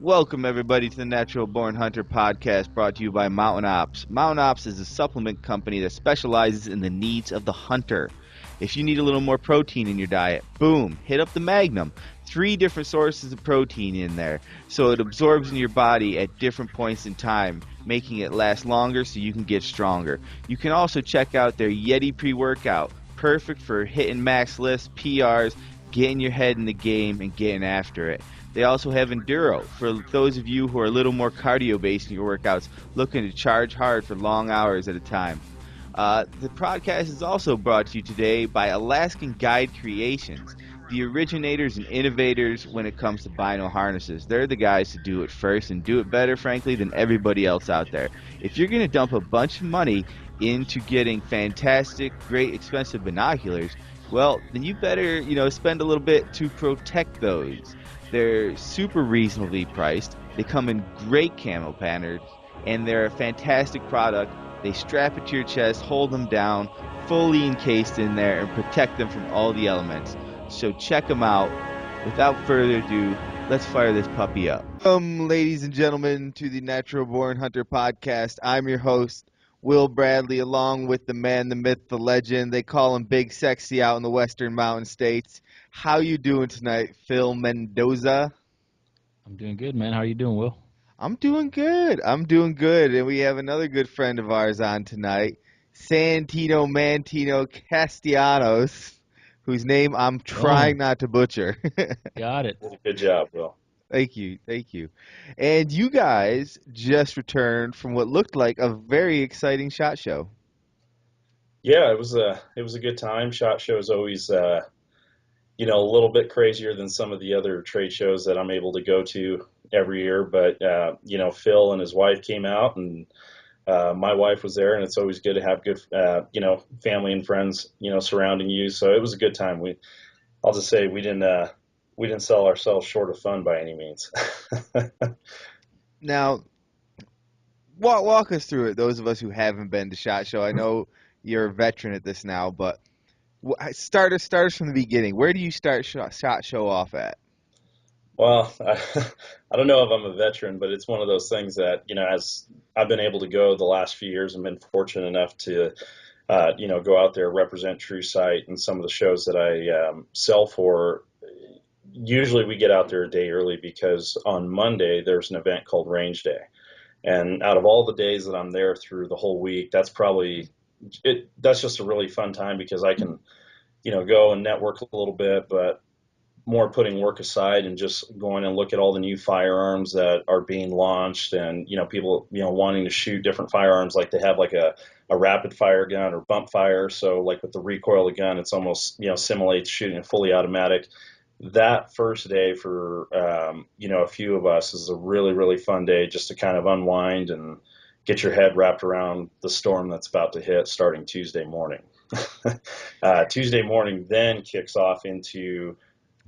Welcome, everybody, to the Natural Born Hunter podcast brought to you by Mountain Ops. Mountain Ops is a supplement company that specializes in the needs of the hunter. If you need a little more protein in your diet, boom, hit up the Magnum. 3 different sources of protein in there, so it absorbs in your body at different points in time, making it last longer so you can get stronger. You can also check out their Yeti pre-workout, perfect for hitting max lifts, PRs, getting your head in the game, and getting after it. They also have Enduro for those of you who are a little more cardio-based in your workouts, looking to charge hard for long hours at a time. The podcast is also brought to you today by Alaskan Guide Creations, the originators and innovators when it comes to bino harnesses. They're the guys to do it first and do it better, frankly, than everybody else out there. If you're going to dump a bunch of money into getting fantastic, great, expensive binoculars, well, then you better, spend a little bit to protect those. They're super reasonably priced. They come in great camo patterns, and they're a fantastic product. They strap it to your chest, hold them down, fully encased in there, and protect them from all the elements. So check them out. Without further ado, let's fire this puppy up. Welcome, ladies and gentlemen, to the Natural Born Hunter podcast. I'm your host, Will Bradley, along with the man, the myth, the legend. They call him Big Sexy out in the Western Mountain States. How you doing tonight, Phil Mendoza? I'm doing good, man. How are you doing, Will? I'm doing good. And we have another good friend of ours on tonight, Santino Castellanos, whose name I'm trying not to butcher. Got it. Good job, Will. Thank you. And you guys just returned from what looked like a very exciting SHOT Show. Yeah, it was a good time. SHOT Show is always a little bit crazier than some of the other trade shows that I'm able to go to every year. But Phil and his wife came out, and my wife was there, and it's always good to have good family and friends surrounding you. So it was a good time. I'll just say we didn't sell ourselves short of fun by any means. Now, walk us through it, those of us who haven't been to SHOT Show. I know you're a veteran at this now, but start us from the beginning. Where do you start SHOT Show off at? Well, I don't know if I'm a veteran, but it's one of those things that, as I've been able to go the last few years, I've been fortunate enough to, go out there, represent True Sight and some of the shows that I sell for. Usually we get out there a day early because on Monday there's an event called Range Day. And out of all the days that I'm there through the whole week, that's just a really fun time because I can, go and network a little bit, but more putting work aside and just going and look at all the new firearms that are being launched and, people, wanting to shoot different firearms, like they have like a rapid fire gun or bump fire. So like with the recoil of the gun, it's almost, simulates shooting a fully automatic. That first day for, a few of us is a really, really fun day just to kind of unwind and get your head wrapped around the storm that's about to hit starting Tuesday morning. Tuesday morning then kicks off into,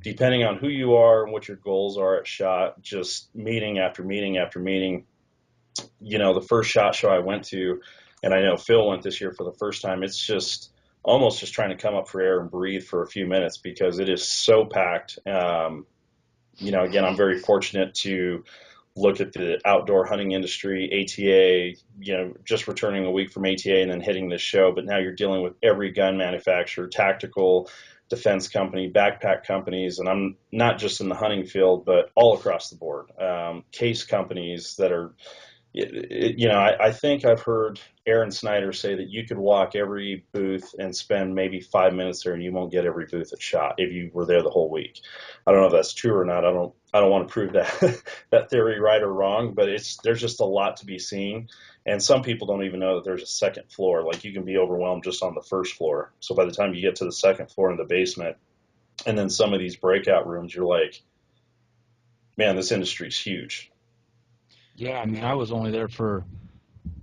depending on who you are and what your goals are at SHOT, just meeting after meeting after meeting. The first SHOT Show I went to, and I know Phil went this year for the first time, it's just almost just trying to come up for air and breathe for a few minutes because it is so packed. Again, I'm very fortunate to look at the outdoor hunting industry, ATA, just returning a week from ATA and then hitting this show. But now you're dealing with every gun manufacturer, tactical, defense company, backpack companies, and I'm not just in the hunting field, but all across the board. Case companies that are, I think I've heard Aaron Snyder say that you could walk every booth and spend maybe 5 minutes there and you won't get every booth at SHOT if you were there the whole week. I don't know if that's true or not. I don't want to prove that theory right or wrong, but there's just a lot to be seen. And some people don't even know that there's a second floor. Like you can be overwhelmed just on the first floor. So by the time you get to the second floor in the basement and then some of these breakout rooms, you're like, man, this industry's huge. Yeah, I mean, I was only there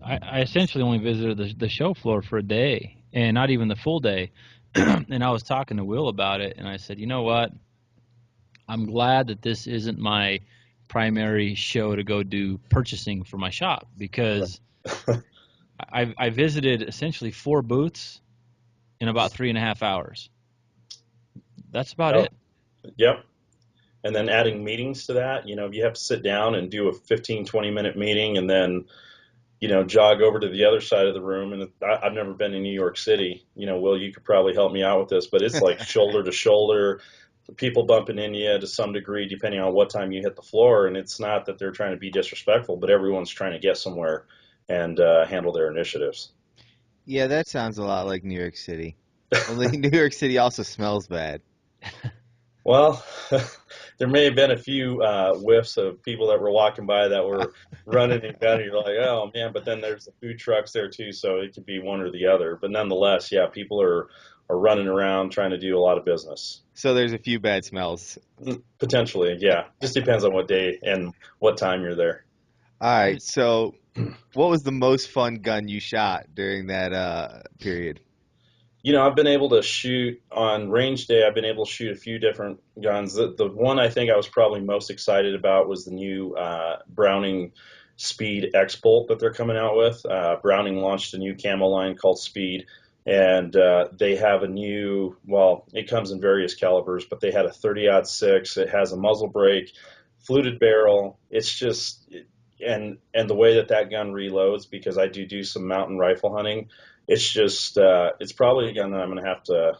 I essentially only visited the show floor for a day, and not even the full day. And I was talking to Will about it, and I said, you know what? I'm glad that this isn't my primary show to go do purchasing for my shop because I visited essentially 4 booths in about 3.5 hours. That's about it. Yep. and then adding meetings to that. You have to sit down and do a 15, 20-minute meeting, and then jog over to the other side of the room. And I've never been in New York City. Will, you could probably help me out with this, but it's like shoulder to shoulder, people bumping into you to some degree, depending on what time you hit the floor. And it's not that they're trying to be disrespectful, but everyone's trying to get somewhere and handle their initiatives. Yeah, that sounds a lot like New York City. Only New York City also smells bad. Well, there may have been a few whiffs of people that were walking by that were running and gunning. You're like, oh man, but then there's the food trucks there too, so it could be one or the other. But nonetheless, yeah, people are running around trying to do a lot of business. So there's a few bad smells. Potentially, yeah. Just depends on what day and what time you're there. All right, so what was the most fun gun you shot during that period? I've been able to shoot on range day. I've been able to shoot a few different guns. The one I think I was probably most excited about was the new Browning Speed X Bolt that they're coming out with. Browning launched a new camo line called Speed, and they have a new. Well, it comes in various calibers, but they had a 30-06. It has a muzzle brake, fluted barrel. It's just and the way that gun reloads, because I do some mountain rifle hunting. It's just, it's probably a gun that I'm going to have to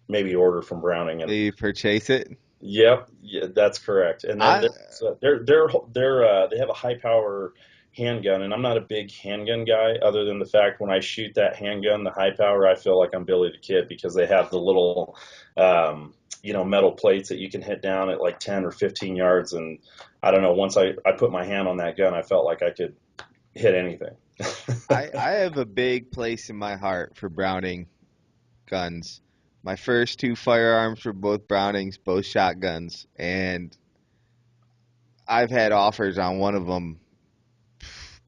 maybe order from Browning. Do you purchase it? Yep, yeah, that's correct. And then I they have a high power handgun, and I'm not a big handgun guy, other than the fact when I shoot that handgun, the high power, I feel like I'm Billy the Kid, because they have the little, metal plates that you can hit down at like 10 or 15 yards. And I don't know, once I put my hand on that gun, I felt like I could hit anything. I have a big place in my heart for Browning guns. My first two firearms were both Brownings, both shotguns, and I've had offers on one of them,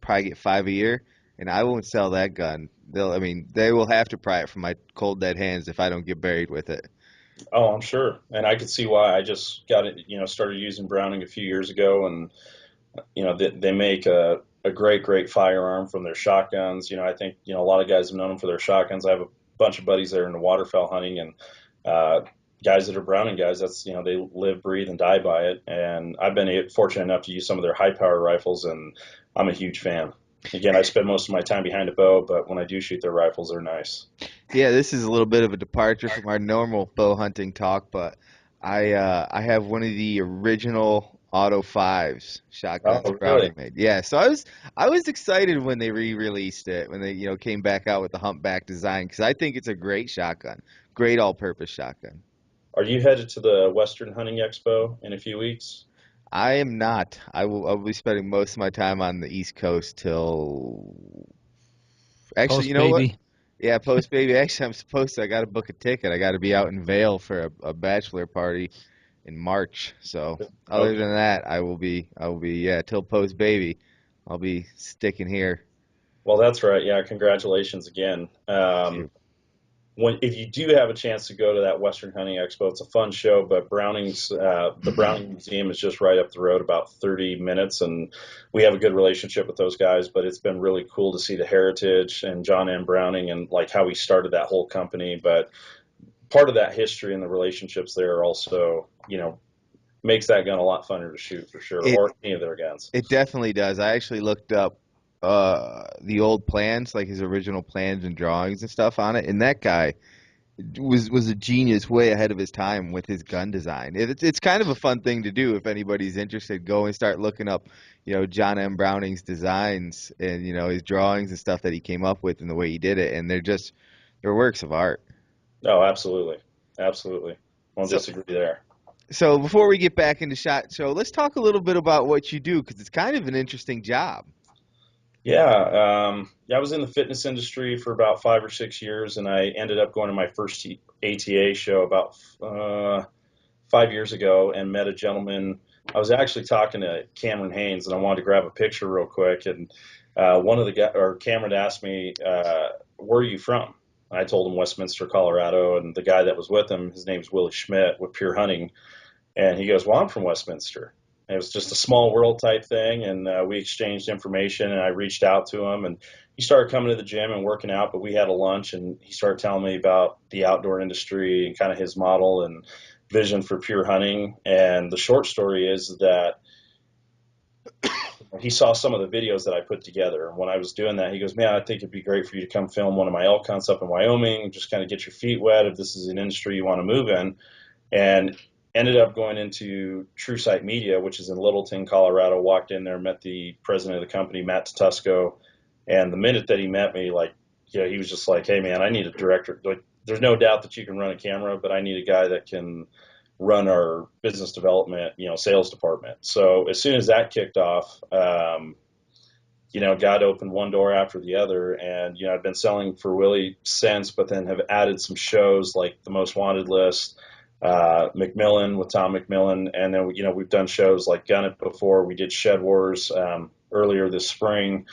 probably get 5 a year, and I won't sell that gun. They will have to pry it from my cold dead hands if I don't get buried with it. Oh, I'm sure, and I could see why. I just got it, started using Browning a few years ago, and they make a great firearm from their shotguns. I think a lot of guys have known them for their shotguns. I have a bunch of buddies that are into waterfowl hunting, and guys that are Browning guys. That's they live, breathe, and die by it. And I've been fortunate enough to use some of their high power rifles, and I'm a huge fan. Again, I spend most of my time behind a bow, but when I do shoot their rifles, they're nice. Yeah, this is a little bit of a departure from our normal bow hunting talk, but I have one of the original Auto 5s shotguns Oh, Browning really? made. Yeah, so I was excited when they re-released it, when they came back out with the humpback design, because I think it's a great shotgun, great all-purpose shotgun. Are you headed to the Western Hunting Expo in a few weeks? I am not. I'll be spending most of my time on the East Coast till. Actually, Post you know what? baby. Yeah, post baby. Actually, I'm supposed to. I got to book a ticket. I got to be out in Vail for a bachelor party in March. So other Okay. than that, yeah, till post baby, I'll be sticking here. Well, that's right. Yeah, congratulations again. Thank you. If you do have a chance to go to that Western Hunting Expo, it's a fun show. But the Browning Museum is just right up the road, about 30 minutes, and we have a good relationship with those guys. But it's been really cool to see the heritage and John M. Browning and like how he started that whole company. But part of that history and the relationships there also, makes that gun a lot funner to shoot for sure, It or any of their guns. it definitely does. I actually looked up the old plans, like his original plans and drawings and stuff on it, and that guy was a genius, way ahead of his time with his gun design. It's kind of a fun thing to do if anybody's interested. Go and start looking up, John M. Browning's designs and his drawings and stuff that he came up with and the way he did it, and they're works of art. Oh, absolutely, absolutely. Won't So disagree there. so before we get back into SHOT Show, let's talk a little bit about what you do because it's kind of an interesting job. Yeah, I was in the fitness industry for about 5 or 6 years, and I ended up going to my first ATA show about 5 years ago, and met a gentleman. I was actually talking to Cameron Haynes, and I wanted to grab a picture real quick. And one of the guys, or Cameron, asked me, "Where are you from?" I told him Westminster, Colorado, and the guy that was with him, his name's Willie Schmidt with Pure Hunting, and he goes, "Well, I'm from Westminster." It was just a small world type thing, and we exchanged information, and I reached out to him, and he started coming to the gym and working out, but we had a lunch, and he started telling me about the outdoor industry and kind of his model, and vision for pure hunting. And the short story is that he saw some of the videos that I put together. And when I was doing that, he goes, man, I think it'd be great for you to come film one of my elk hunts up in Wyoming, just kind of get your feet wet if this is an industry you want to move in. And ended up going into True Sight Media, which is in Littleton, Colorado. Walked in there, met the president of the company, Matt Tutusco. And the minute that he met me, like, yeah, he was just like, hey, man, I need a director. Like, there's no doubt that you can run a camera, but I need a guy that can run our business development, sales department. So as soon as that kicked off, God opened one door after the other. And, I've been selling for Willie since, but then have added some shows like the Most Wanted List, McMillan with Tom McMillan. And then, we've done shows like Gun It before. We did Shed Wars earlier this spring.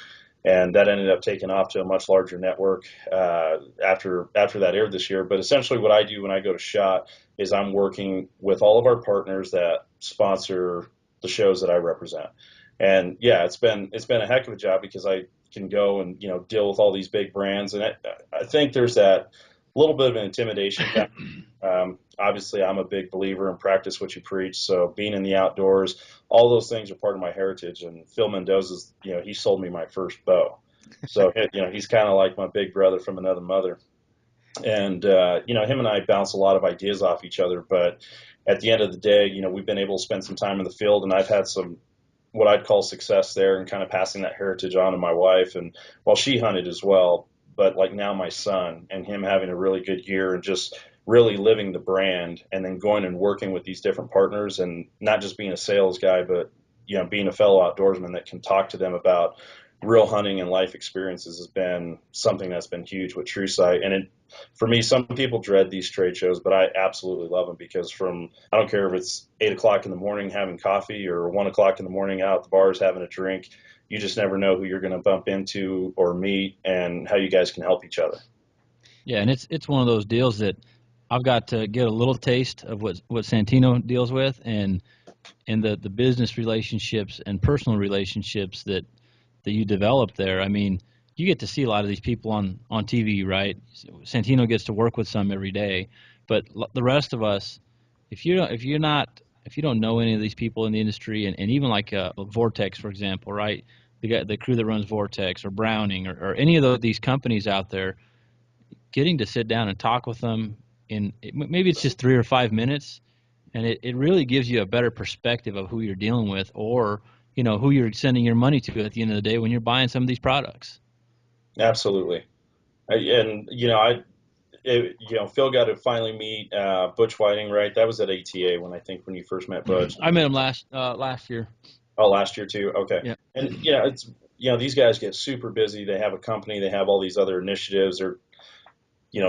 And that ended up taking off to a much larger network after that aired this year. But essentially what I do when I go to SHOT is I'm working with all of our partners that sponsor the shows that I represent. And yeah, it's been a heck of a job because I can go and deal with all these big brands, and I think there's that little bit of an intimidation factor. Obviously, I'm a big believer in practice what you preach. So being in the outdoors, all those things are part of my heritage. And Phil Mendoza's, he sold me my first bow. So, he's kind of like my big brother from another mother. And, him and I bounce a lot of ideas off each other. But at the end of the day, we've been able to spend some time in the field, and I've had some what I'd call success there and kind of passing that heritage on to my wife. And while she hunted as well, but like now my son and him having a really good year and just really living the brand and then going and working with these different partners and not just being a sales guy, but, being a fellow outdoorsman that can talk to them about real hunting and life experiences has been something that's been huge with True Sight. And for me, some people dread these trade shows, but I absolutely love them because I don't care if it's 8 o'clock in the morning having coffee or 1 o'clock in the morning out at the bars having a drink, you just never know who you're going to bump into or meet and how you guys can help each other. Yeah, and it's one of those deals that I've got to get a little taste of what Santino deals with, and the business relationships and personal relationships that you develop there. I mean, you get to see a lot of these people on TV, right? Santino gets to work with some every day, but the rest of us, if you don't know any of these people in the industry, and even like Vortex, for example, right? The crew that runs Vortex or Browning or any of these companies out there, getting to sit down and talk with them maybe it's just 3 or 5 minutes, and it really gives you a better perspective of who you're dealing with, or who you're sending your money to at the end of the day when you're buying some of these products. Absolutely. Phil got to finally meet Butch Whiting, right? That was at ATA when you first met Butch. I met him last year. Oh, last year too. Okay. Yeah. And it's these guys get super busy. They have a company. They have all these other initiatives. They're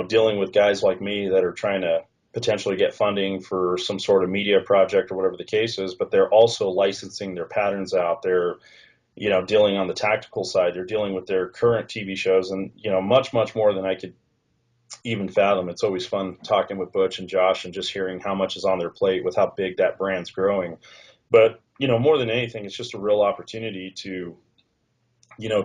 dealing with guys like me that are trying to potentially get funding for some sort of media project or whatever the case is. But they're also licensing their patterns out. They're dealing on the tactical side. They're dealing with their current TV shows, and much more than I could even fathom. It's always fun talking with Butch and Josh and just hearing how much is on their plate with how big that brand's growing. But more than anything, it's just a real opportunity to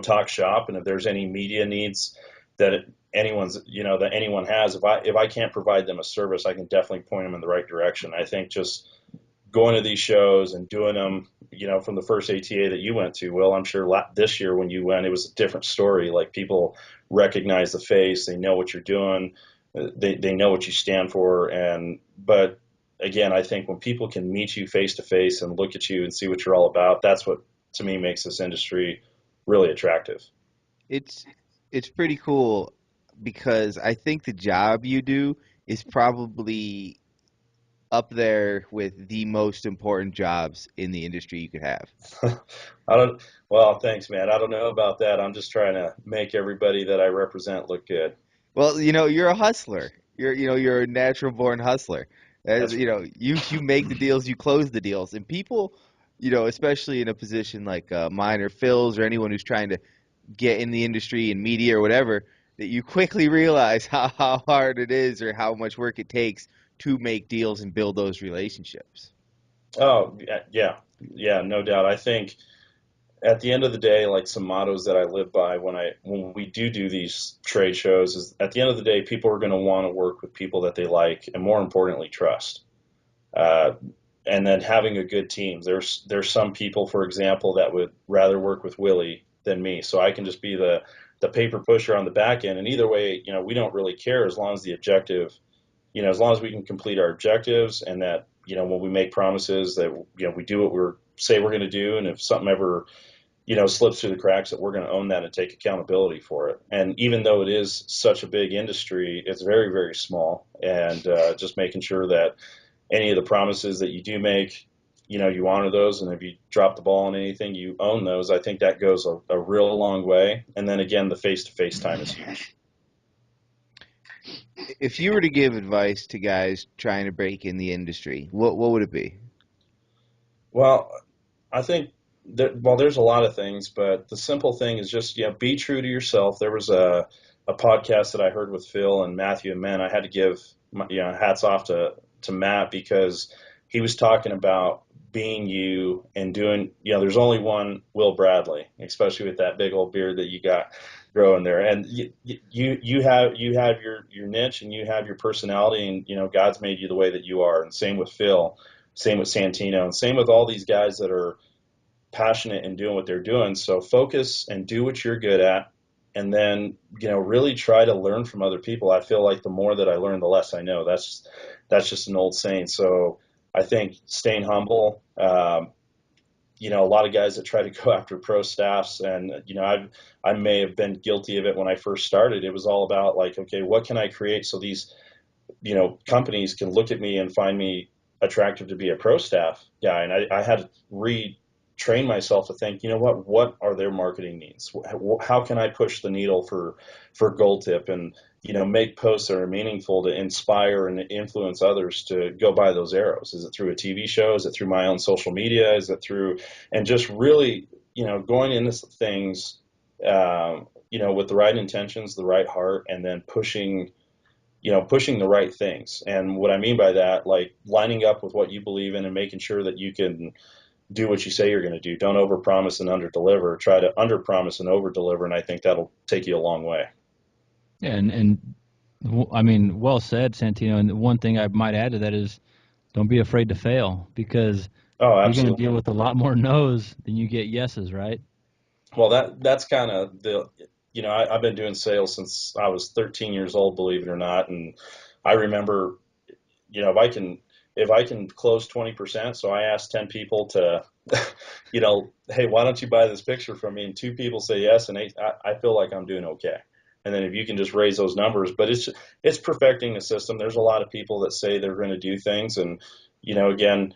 talk shop, and if there's any media needs that anyone has, if I can't provide them a service, I can definitely point them in the right direction. I think just going to these shows and doing them, from the first ATA that you went to, Will, I'm sure this year when you went, it was a different story. Like, people recognize the face, they know what you're doing, they know what you stand for. But again, I think when people can meet you face to face and look at you and see what you're all about, that's what to me makes this industry really attractive. It's pretty cool because I think the job you do is probably up there with the most important jobs in the industry you could have. Well, thanks, man. I don't know about that. I'm just trying to make everybody that I represent look good. Well, you're a hustler. You're a natural born hustler. That's You make the deals, you close the deals, and people, especially in a position like mine or Phil's or anyone who's trying to get in the industry and media or whatever, that you quickly realize how hard it is or how much work it takes to make deals and build those relationships. Oh, yeah, no doubt. I think at the end of the day, like some mottos that I live by when we do these trade shows is, at the end of the day, people are going to want to work with people that they like and, more importantly, trust. Uh, and then having a good team. There's some people, for example, that would rather work with Willie than me, so I can just be the paper pusher on the back end. And either way, we don't really care as long as the objective, as long as we can complete our objectives, and that when we make promises that we do what we're say we're going to do, and if something ever slips through the cracks, that we're going to own that and take accountability for it. And even though it is such a big industry, it's very, very small. And just making sure that any of the promises that you do make, you honor those. And if you drop the ball on anything, you own those. I think that goes a real long way. And then again, the face-to-face time is huge. If you were to give advice to guys trying to break in the industry, what would it be? Well, I think well, there's a lot of things, but the simple thing is just, be true to yourself. There was a podcast that I heard with Phil and Matthew, and man, I had to give hats off to Matt, because he was talking about being you and doing, there's only one Will Bradley, especially with that big old beard that you got growing there. And you have your niche, and you have your personality, and God's made you the way that you are. And same with Phil, same with Santino, and same with all these guys that are passionate and doing what they're doing. So focus and do what you're good at, and then really try to learn from other people. I feel like the more that I learn, the less I know. That's just an old saying. So I think staying humble. A lot of guys that try to go after pro staffs, and I may have been guilty of it when I first started. It was all about like, okay, what can I create so these companies can look at me and find me attractive to be a pro staff guy. And I had to retrain myself to think, what are their marketing needs? How can I push the needle for Gold Tip, and make posts that are meaningful to inspire and influence others to go buy those arrows? Is it through a TV show? Is it through my own social media? Is it through, and just really going into things with the right intentions, the right heart, and then pushing the right things. And what I mean by that, like lining up with what you believe in and making sure that you can do what you say you're going to do. Don't overpromise and underdeliver. Try to underpromise and overdeliver, and I think that'll take you a long way. Yeah, and I mean, well said, Santino. And one thing I might add to that is, don't be afraid to fail, because you're going to deal with a lot more no's than you get yeses, right? Well, that's kind of the I've been doing sales since I was 13 years old, believe it or not, and I remember if I can close 20%, so I asked 10 people to hey, why don't you buy this picture from me? And 2 people say yes, and I feel like I'm doing okay. And then if you can just raise those numbers, but it's perfecting the system. There's a lot of people that say they're going to do things, and again,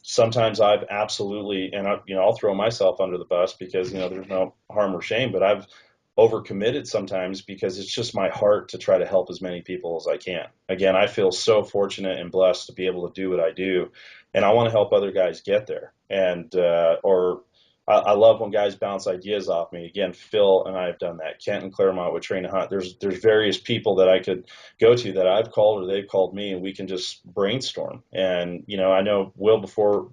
sometimes I've absolutely, and I'll throw myself under the bus, because there's no harm or shame, but I've overcommitted sometimes because it's just my heart to try to help as many people as I can. Again, I feel so fortunate and blessed to be able to do what I do, and I want to help other guys get there. And I love when guys bounce ideas off me. Again, Phil and I have done that. Kent and Claremont with Train to Hunt. There's various people that I could go to that I've called or they've called me, and we can just brainstorm. And I know Will, before,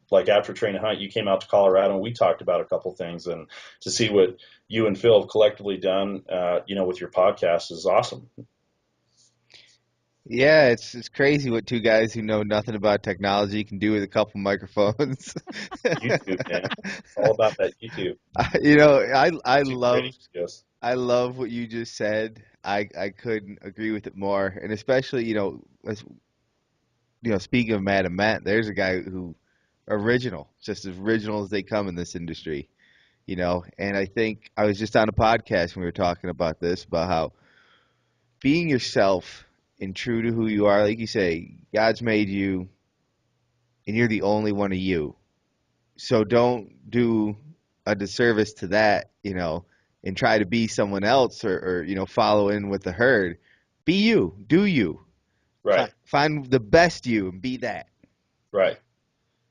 like after Train to Hunt, you came out to Colorado and we talked about a couple things, and to see what you and Phil have collectively done, with your podcast is awesome. Yeah, it's crazy what 2 guys who know nothing about technology can do with a couple microphones. YouTube, man. It's all about that YouTube. I YouTube love ratings, yes. I love what you just said. I couldn't agree with it more, and especially as speaking of Matt and Matt, there's a guy who original, just as original as they come in this industry. And I think I was just on a podcast when we were talking about this, about how being yourself and true to who you are, like you say, God's made you, and you're the only one of you. So don't do a disservice to that, and try to be someone else, or follow in with the herd. Be you. Do you. Right. Find the best you and be that. Right.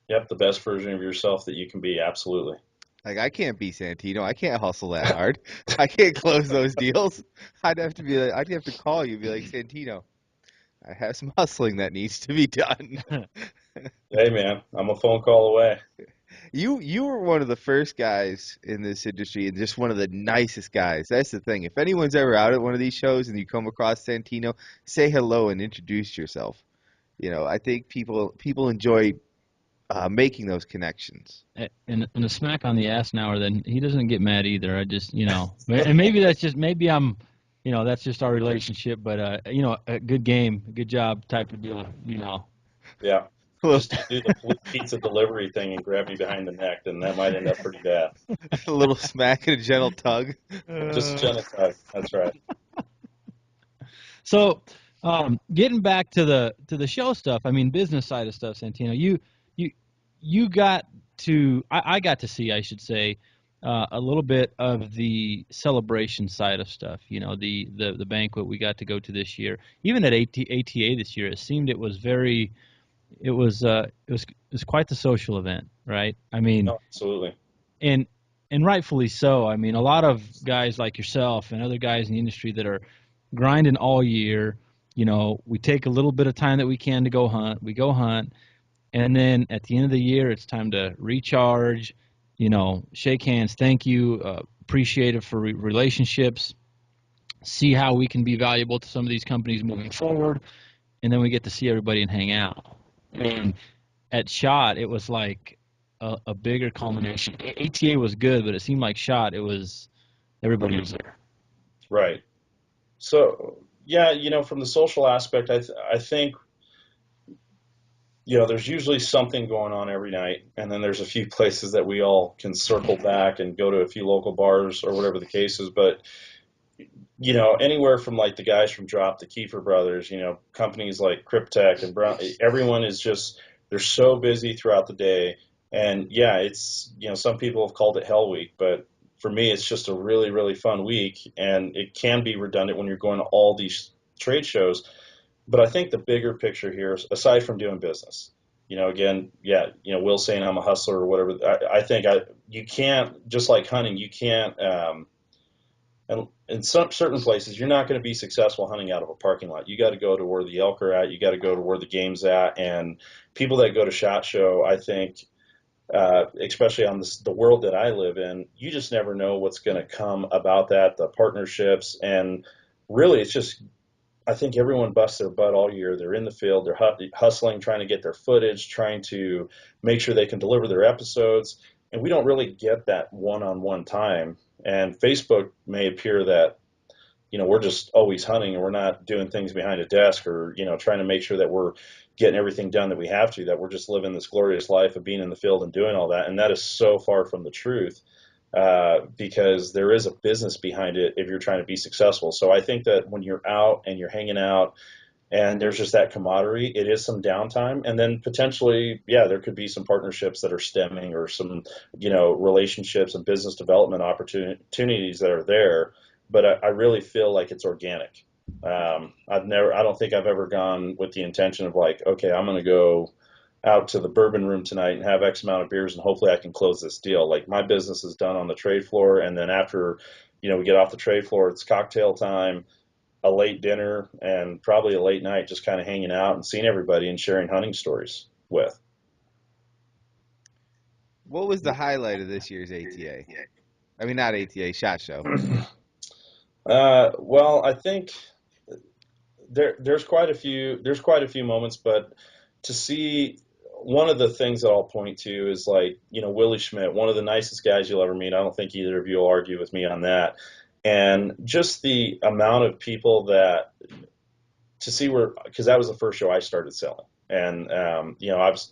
Yep, the best version of yourself that you can be, absolutely. Like, I can't be Santino. I can't hustle that hard. I can't close those deals. I'd have to call you and be like, Santino, I have some hustling that needs to be done. Hey, man, I'm a phone call away. You were one of the first guys in this industry, and just one of the nicest guys. That's the thing. If anyone's ever out at one of these shows and you come across Santino, say hello and introduce yourself. I think people enjoy making those connections. And a smack on the ass now, or then he doesn't get mad either. I just, and maybe maybe I'm, that's just our relationship. But a good game, good job, type of deal. Yeah. A little, Just don't do the pizza delivery thing and grab me behind the neck, then that might end up pretty bad. a little smack and a gentle tug. Just a gentle tug. That's right. So, getting back to the show stuff, I mean, business side of stuff, Santino, you got to, I got to see, I should say, a little bit of the celebration side of stuff. The banquet we got to go to this year, even at ATA this year, it seemed it was quite the social event, right? I mean, No, absolutely. and and rightfully so. I mean, a lot of guys like yourself and other guys in the industry that are grinding all year. We take a little bit of time that we can to go hunt. We go hunt, and then at the end of the year, it's time to recharge. Shake hands, thank you, appreciate it for relationships. See how we can be valuable to some of these companies moving forward, and then we get to see everybody and hang out. And at SHOT, it was like a bigger culmination. ATA was good, but it seemed like SHOT, it was everybody was there. Right. So, yeah, from the social aspect, I think, there's usually something going on every night, and then there's a few places that we all can circle back and go to a few local bars or whatever the case is. But, anywhere from like the guys from Drop, the Kiefer brothers, companies like Cryptech and Brown, everyone is just, they're so busy throughout the day. And yeah, it's, some people have called it Hell Week, but for me, it's just a really, really fun week. And it can be redundant when you're going to all these trade shows. But I think the bigger picture here, aside from doing business, again, yeah, Will saying I'm a hustler or whatever, I think you can't, just like hunting, you can't, and in some certain places, you're not going to be successful hunting out of a parking lot. You got to go to where the elk are at. You got to go to where the game's at. And people that go to SHOT Show, I think, especially on the world that I live in, you just never know what's going to come about that, the partnerships. And really, it's just, I think everyone busts their butt all year. They're in the field, they're hustling, trying to get their footage, trying to make sure they can deliver their episodes. And we don't really get that one-on-one time. And Facebook may appear that, we're just always hunting and we're not doing things behind a desk or, trying to make sure that we're getting everything done that we have to, that we're just living this glorious life of being in the field and doing all that. And that is so far from the truth, because there is a business behind it if you're trying to be successful. So I think that when you're out and you're hanging out and there's just that camaraderie, it is some downtime. And then potentially, yeah, there could be some partnerships that are stemming or some, relationships and business development opportunities that are there. But I really feel like it's organic. I don't think I've ever gone with the intention of like, okay, I'm going to go out to the bourbon room tonight and have X amount of beers and hopefully I can close this deal. Like my business is done on the trade floor. And then after, we get off the trade floor, it's cocktail time, a late dinner, and probably a late night, just kind of hanging out and seeing everybody and sharing hunting stories with. What was the highlight of this year's ATA? I mean, not ATA, SHOT Show. Well, I think there's quite a few moments, but to see, one of the things that I'll point to is like, Willie Schmidt, one of the nicest guys you'll ever meet. I don't think either of you will argue with me on that. And just the amount of people that, to see because that was the first show I started selling. And,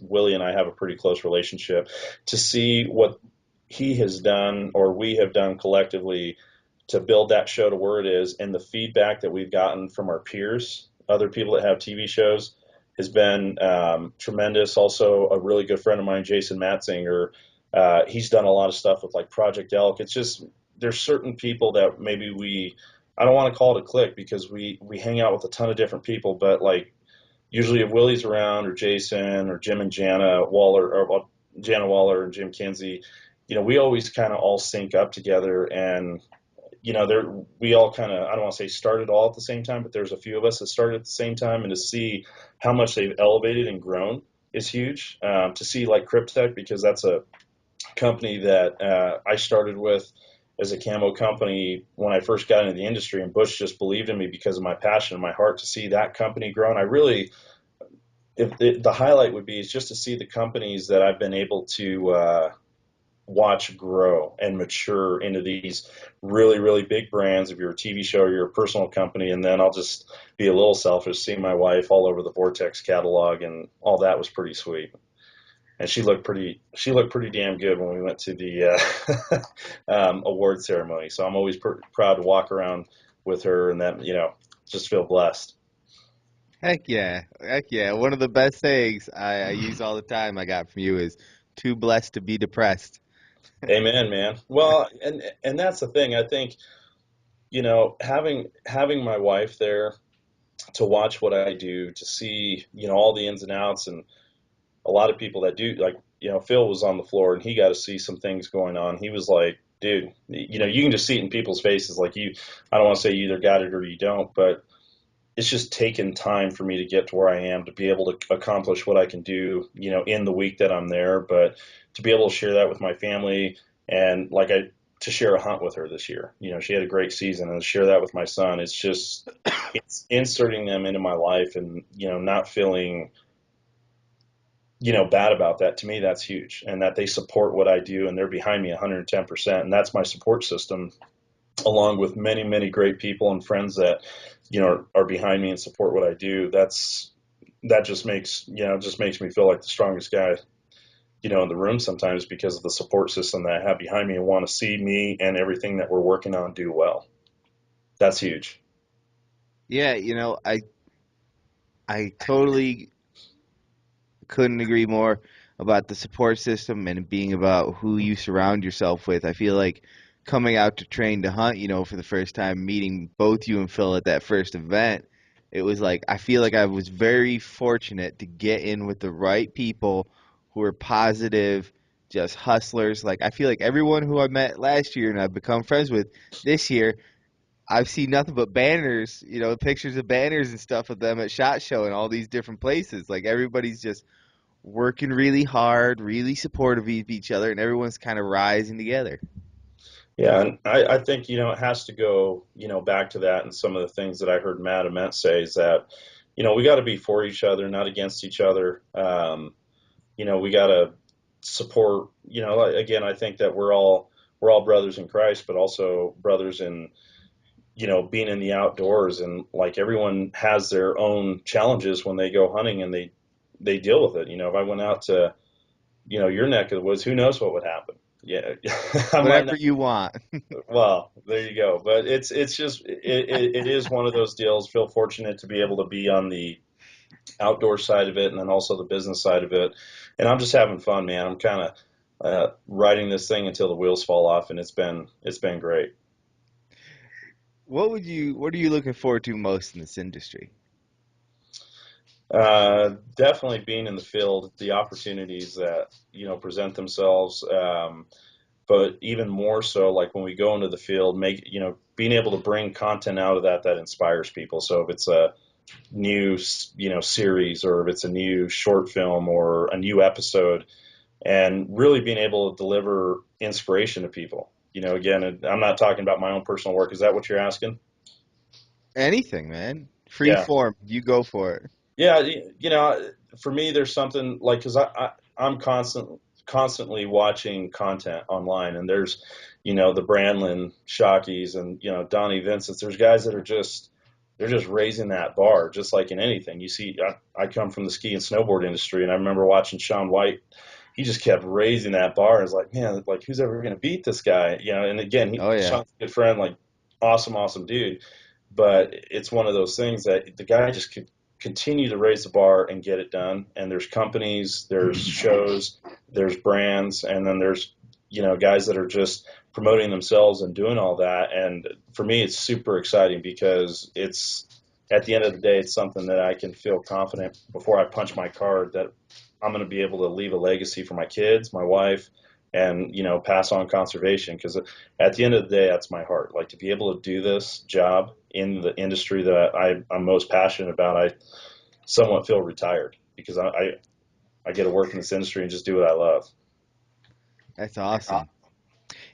Willie and I have a pretty close relationship. To see what he has done or we have done collectively to build that show to where it is, and the feedback that we've gotten from our peers, other people that have TV shows, has been tremendous. Also, a really good friend of mine, Jason Matzinger, he's done a lot of stuff with like Project Elk. It's just, there's certain people that maybe I don't want to call it a clique because we hang out with a ton of different people, but like usually if Willie's around or Jason or Jim and Jana Waller, or Jana Waller and Jim Kinsey, we always kind of all sync up together. And we all kind of, I don't want to say started all at the same time, but there's a few of us that started at the same time, and to see how much they've elevated and grown is huge. To see like Cryptech, because that's a company that I started with as a camo company when I first got into the industry, and Bush just believed in me because of my passion and my heart. To see that company grow, and I really, the highlight would be is just to see the companies that I've been able to watch grow and mature into these really, really big brands. If you're a TV show or you're a personal company, and then I'll just be a little selfish, seeing my wife all over the Vortex catalog, and all that was pretty sweet. And she looked pretty damn good when we went to the award ceremony. So I'm always proud to walk around with her, and that just feel blessed. Heck yeah. Heck yeah. One of the best sayings I use all the time I got from you is too blessed to be depressed. Amen, man. Well, and that's the thing. I think having my wife there to watch what I do, to see all the ins and outs, and a lot of people that do, like, Phil was on the floor and he got to see some things going on. He was like, dude, you can just see it in people's faces. Like, I don't want to say you either got it or you don't, but it's just taken time for me to get to where I am, to be able to accomplish what I can do, in the week that I'm there, but to be able to share that with my family, and to share a hunt with her this year. She had a great season, and to share that with my son. It's inserting them into my life, and, not feeling, bad about that. To me, that's huge. And that they support what I do, and they're behind me 110%. And that's my support system, along with many, many great people and friends that, are behind me and support what I do. That just makes me feel like the strongest guy, in the room sometimes, because of the support system that I have behind me and want to see me and everything that we're working on do well. That's huge. Yeah, I totally couldn't agree more about the support system and being about who you surround yourself with. I feel like coming out to train to hunt, for the first time, meeting both you and Phil at that first event, it was like I feel like I was very fortunate to get in with the right people who were positive, just hustlers. Like I feel like everyone who I met last year and I've become friends with this year, I've seen nothing but banners, pictures of banners and stuff of them at SHOT Show and all these different places. Like everybody's just working really hard, really supportive of each other, and everyone's kind of rising together. Yeah, and I think, it has to go, back to that, and some of the things that I heard Matt Ament say is that, we got to be for each other, not against each other. We got to support, again, I think that we're all brothers in Christ, but also brothers in, being in the outdoors, and like everyone has their own challenges when they go hunting, and they deal with it. If I went out to, your neck of the woods, who knows what would happen? Yeah, I might Whatever not. you want. Well, there you go. But it's just it is one of those deals. Feel fortunate to be able to be on the outdoor side of it, and then also the business side of it. And I'm just having fun, man. I'm kind of riding this thing until the wheels fall off, and it's been great. What are you looking forward to most in this industry? Definitely being in the field, the opportunities that present themselves. But even more so, like when we go into the field, being able to bring content out of that inspires people. So if it's a new series, or if it's a new short film or a new episode, and really being able to deliver inspiration to people. Again, I'm not talking about my own personal work. Is that what you're asking? Anything, man. Free Yeah. form. You go for it. Yeah, for me, there's something like, because I'm constantly watching content online, and there's, the Brandlin Shockeys, and Donnie Vincent's. There's guys that are they're just raising that bar, just like in anything. You see, I come from the ski and snowboard industry, and I remember watching Shaun White. He just kept raising that bar. It's like, man, like who's ever going to beat this guy? And again, Oh yeah. Shaun's a good friend, like awesome dude. But it's one of those things that the guy just could continue to raise the bar and get it done. And there's companies, there's shows, there's brands, and then there's guys that are just promoting themselves and doing all that. And for me, it's super exciting, because it's, at the end of the day, it's something that I can feel confident before I punch my card that I'm going to be able to leave a legacy for my kids, my wife, and pass on conservation. Because at the end of the day, that's my heart. Like, to be able to do this job in the industry that I'm most passionate about, I somewhat feel retired, because I get to work in this industry and just do what I love. That's awesome.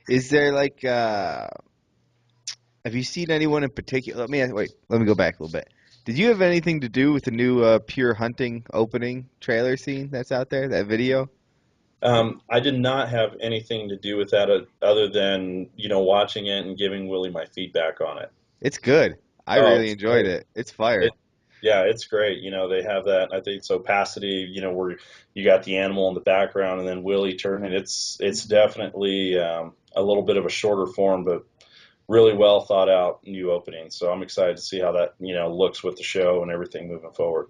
Is there like have you seen anyone in particular? Let me go back a little bit. Did you have anything to do with the new Pure Hunting opening trailer scene that's out there? That video? I did not have anything to do with that other than, watching it and giving Willie my feedback on it. It's good. I Oh, really it's enjoyed great. it. It's fire. It, yeah, it's great. They have that, I think it's opacity, where you got the animal in the background and then Willie turning. It's definitely a little bit of a shorter form, but really well thought out new opening. So I'm excited to see how that, looks with the show and everything moving forward.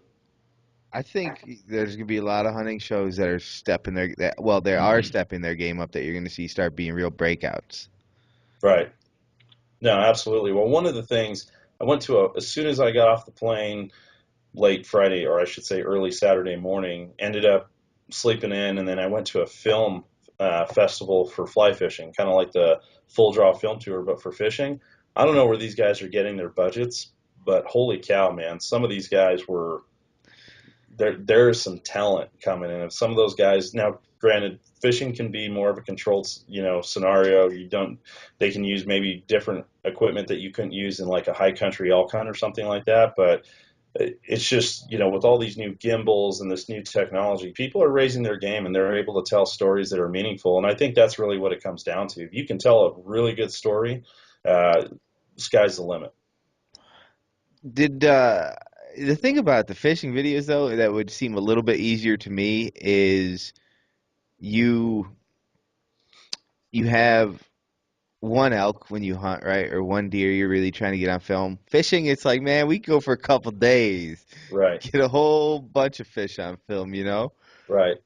I think there's gonna be a lot of hunting shows that are stepping well, they are stepping their game up that you're gonna see start being real breakouts. Right. No, absolutely. Well, one of the things I went to as soon as I got off the plane late Friday, or I should say early Saturday morning, ended up sleeping in, and then I went to a film festival for fly fishing, kind of like the Full Draw Film Tour, but for fishing. I don't know where these guys are getting their budgets, but holy cow, man, some of these guys were there's some talent coming in. And some of those guys now, granted, fishing can be more of a controlled, scenario. They can use maybe different equipment that you couldn't use in like a high country elk hunt or something like that. But it's just, with all these new gimbals and this new technology, people are raising their game and they're able to tell stories that are meaningful. And I think that's really what it comes down to. If you can tell a really good story, uh, sky's the limit. Did the thing about the fishing videos though that would seem a little bit easier to me is you you have one elk when you hunt, right? Or one deer you're really trying to get on film. Fishing, it's like, man, we go for a couple days, Right, get a whole bunch of fish on film, you know? right.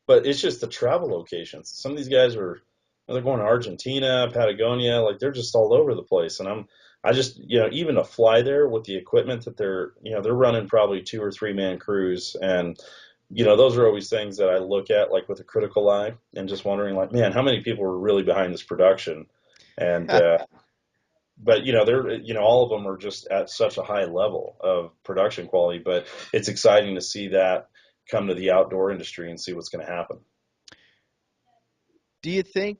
But it's just the travel locations. Some of these guys they're going to Argentina, Patagonia, like they're just all over the place. And I just, even to fly there with the equipment that they're running probably 2 or 3 man crews. And, those are always things that I look at like with a critical eye and just wondering like, man, how many people are really behind this production? And, but they're all of them are just at such a high level of production quality, but it's exciting to see that come to the outdoor industry and see what's going to happen. Do you think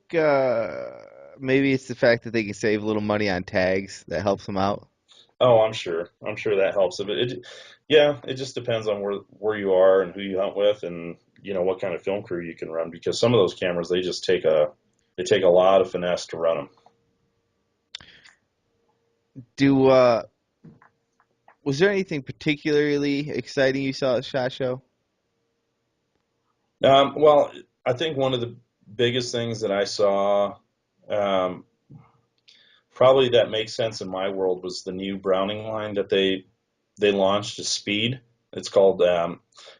maybe it's the fact that they can save a little money on tags that helps them out? Oh, I'm sure that helps. But yeah, it just depends on where you are and who you hunt with, and what kind of film crew you can run. Because some of those cameras, they take a lot of finesse to run them. Do Was there anything particularly exciting you saw at SHOT Show? Well, I think one of the biggest things that I saw, um, probably that makes sense in my world, was the new Browning line that they launched, is Speed. It's called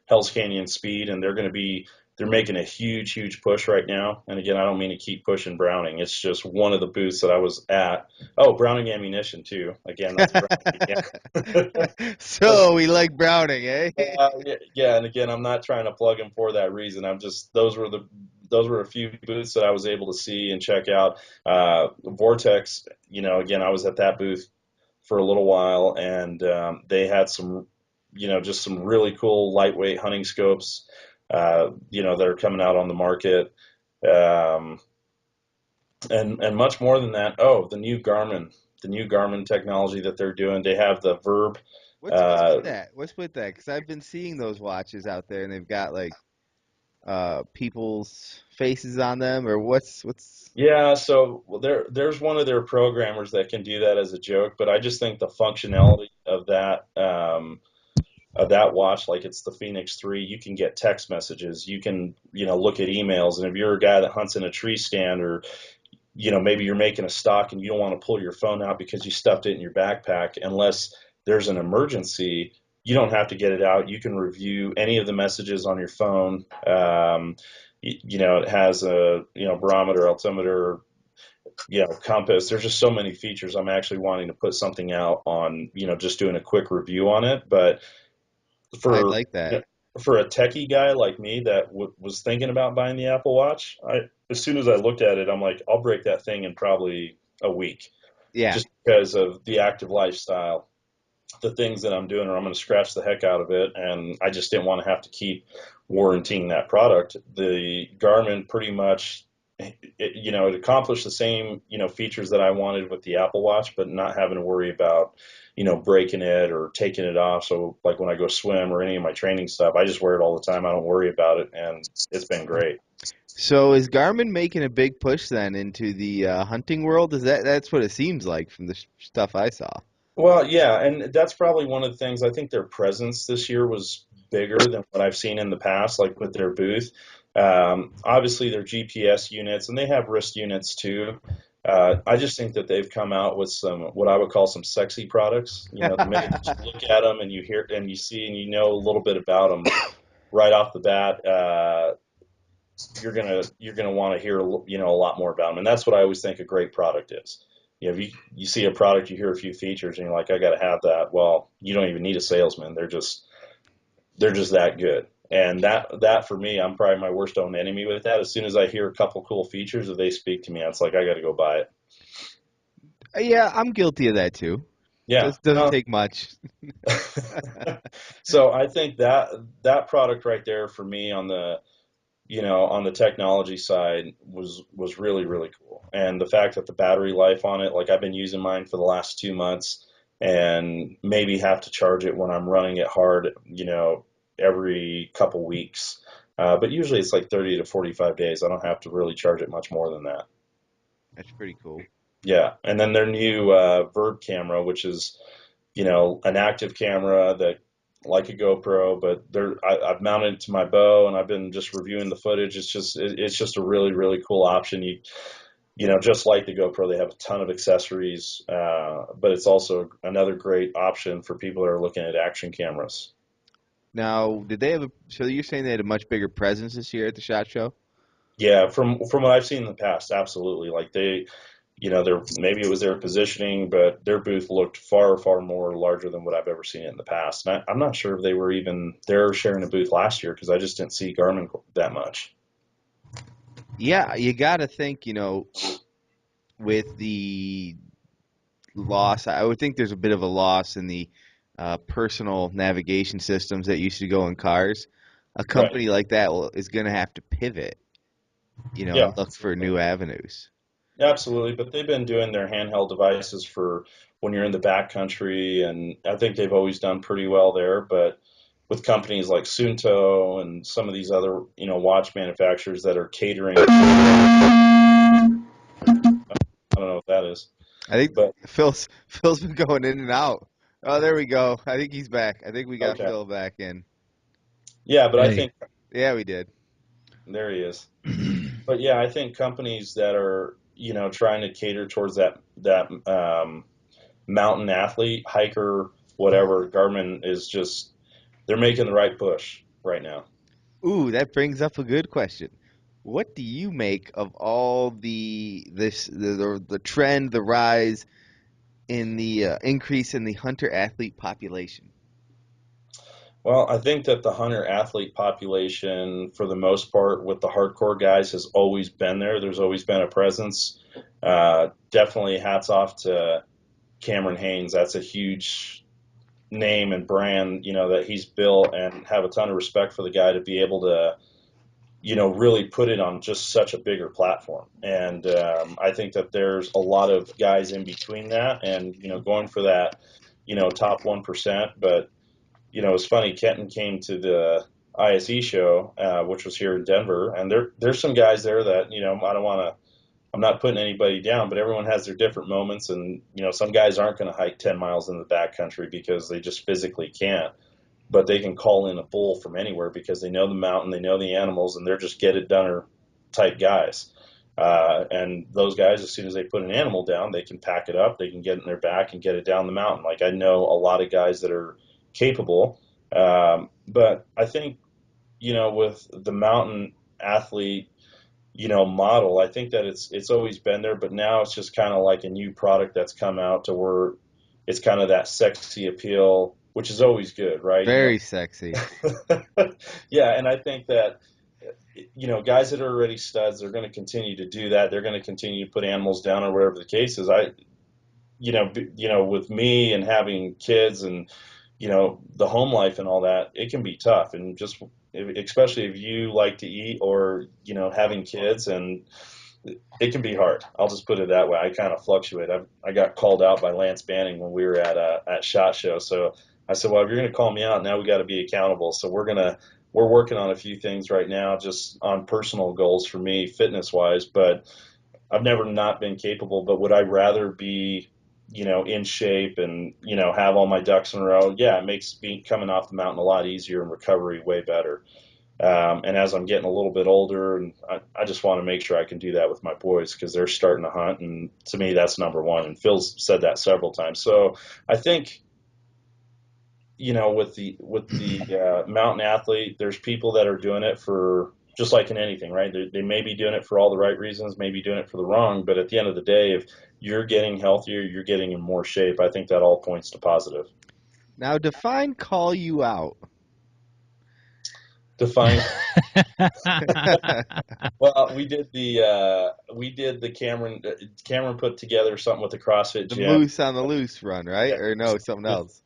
Hell's Canyon Speed, and they're making a huge push right now. And again, I don't mean to keep pushing Browning. It's just one of the booths that I was at. Oh, Browning ammunition too. Again, that's Browning. Yeah. So we like Browning, eh? Yeah, and again, I'm not trying to plug them for that reason. I'm just those were a few booths that I was able to see and check out. Vortex, again, I was at that booth for a little while, and they had some, just some really cool lightweight hunting scopes, that are coming out on the market, um, and much more than that. Oh, the new Garmin technology that they're doing. They have the Verb. What's Uh, with that? What's with that? Because I've been seeing those watches out there, and they've got like people's faces on them, or what's? yeah, so well, there's one of their programmers that can do that as a joke, but I just think the functionality of that watch, like it's the Phoenix 3, you can get text messages, you can, look at emails, and if you're a guy that hunts in a tree stand, or, maybe you're making a stock and you don't want to pull your phone out because you stuffed it in your backpack, unless there's an emergency, you don't have to get it out. You can review any of the messages on your phone. It has a, barometer, altimeter, compass. There's just so many features. I'm actually wanting to put something out on, just doing a quick review on it. But I for like that. for a techie guy like me that was thinking about buying the Apple Watch, as soon as I looked at it, I'm like, I'll break that thing in probably a week, Yeah, just because of the active lifestyle, the things that I'm doing, or I'm going to scratch the heck out of it. And I just didn't want to have to keep warranting that product. The Garmin pretty much it accomplished the same, features that I wanted with the Apple Watch, but not having to worry about, breaking it or taking it off. So like when I go swim or any of my training stuff, I just wear it all the time. I don't worry about it, and it's been great. So is Garmin making a big push then into the hunting world? That's what it seems like from the stuff I saw. Well, yeah, and that's probably one of the things. I think their presence this year was bigger than what I've seen in the past, like with their booth. Obviously, their GPS units, and they have wrist units too. I just think that they've come out with some, what I would call some sexy products. The minute that you look at them and you hear and you see and you know a little bit about them right off the bat, you're gonna want to hear a lot more about them, and that's what I always think a great product is. If you see a product, you hear a few features, and you're like, I got to have that. Well, you don't even need a salesman. They're just that good. And that for me, I'm probably my worst own enemy with that. As soon as I hear a couple cool features, if they speak to me, it's like I got to go buy it. Yeah, I'm guilty of that too. Yeah. Doesn't No. take much. So I think that product right there for me on the technology side was really really cool, and the fact that the battery life on it, like I've been using mine for the last 2 months, and maybe have to charge it when I'm running it hard, every couple weeks, but usually it's like 30 to 45 days. I don't have to really charge it much more than that. That's pretty cool. Yeah, and then their new Verb camera, which is an active camera that like a GoPro, but I've mounted it to my bow and I've been just reviewing the footage. It's just a really really cool option. Just like the GoPro, they have a ton of accessories, but it's also another great option for people that are looking at action cameras. Now, did they have so you're saying they had a much bigger presence this year at the SHOT Show? Yeah, from what I've seen in the past, absolutely. Like their maybe it was their positioning, but their booth looked far, far more larger than what I've ever seen it in the past. And I'm not sure if they were even there sharing a booth last year because I just didn't see Garmin that much. Yeah, you got to think, with the loss, I would think there's a bit of a loss in the personal navigation systems that used to go in cars. A Right. company like that is going to have to pivot, Yeah, and look for new avenues. absolutely. But they've been doing their handheld devices for when you're in the backcountry, and I think they've always done pretty well there. But with companies like Sunto and some of these other, watch manufacturers that are catering, I don't know what that is, I think but Phil's been going in and out. Oh, there we go. I think he's back. I think we got okay. Phil back in. Yeah, but I Hey. think Yeah, we did. there he is. But yeah, I think companies that are trying to cater towards that mountain athlete, hiker, whatever, Garmin is just they're making the right push right now. Ooh, that brings up a good question. What do you make of all the trend, the rise in the increase in the hunter athlete population? Well, I think that the hunter athlete population, for the most part, with the hardcore guys, has always been there. There's always been a presence. Definitely hats off to Cameron Haynes. That's a huge name and brand, that he's built, and have a ton of respect for the guy to be able to, really put it on just such a bigger platform. And I think that there's a lot of guys in between that and, going for that, top 1%. But, it's funny, Kenton came to the ISE show, which was here in Denver, and there's some guys there that, I don't want to, I'm not putting anybody down, but everyone has their different moments. And, some guys aren't going to hike 10 miles in the backcountry because they just physically can't, but they can call in a bull from anywhere because they know the mountain, they know the animals, and they're just get it done type guys. And those guys, as soon as they put an animal down, they can pack it up, they can get it in their back and get it down the mountain. Like I know a lot of guys that are capable, but I think with the mountain athlete model, I think that it's always been there, but now it's just kind of like a new product that's come out to where it's kind of that sexy appeal, which is always good, right? Very sexy. Yeah, and I think that guys that are already studs, they're going to continue to do that. They're going to continue to put animals down or whatever the case is. With me and having kids and the home life and all that, it can be tough. And just especially if you like to eat or having kids and it can be hard. I'll just put it that way. I kind of fluctuate. I got called out by Lance Banning when we were at SHOT Show. So I said, well, if you're going to call me out, now we got to be accountable. So we're working on a few things right now, just on personal goals for me, fitness wise. But I've never not been capable. But would I rather be, in shape and have all my ducks in a row? Yeah, it makes coming off the mountain a lot easier and recovery way better. And as I'm getting a little bit older, and I just want to make sure I can do that with my boys because they're starting to hunt, and to me that's number one. And Phil's said that several times. So I think with the mountain athlete, there's people that are doing it for just like in anything, right? They may be doing it for all the right reasons, maybe doing it for the wrong, but at the end of the day, if you're getting healthier, you're getting in more shape. I think that all points to positive. Now define call you out. Define. Well, we did the Cameron put together something with the CrossFit The gym. moose on the loose run, right? Yeah, Or no, something else.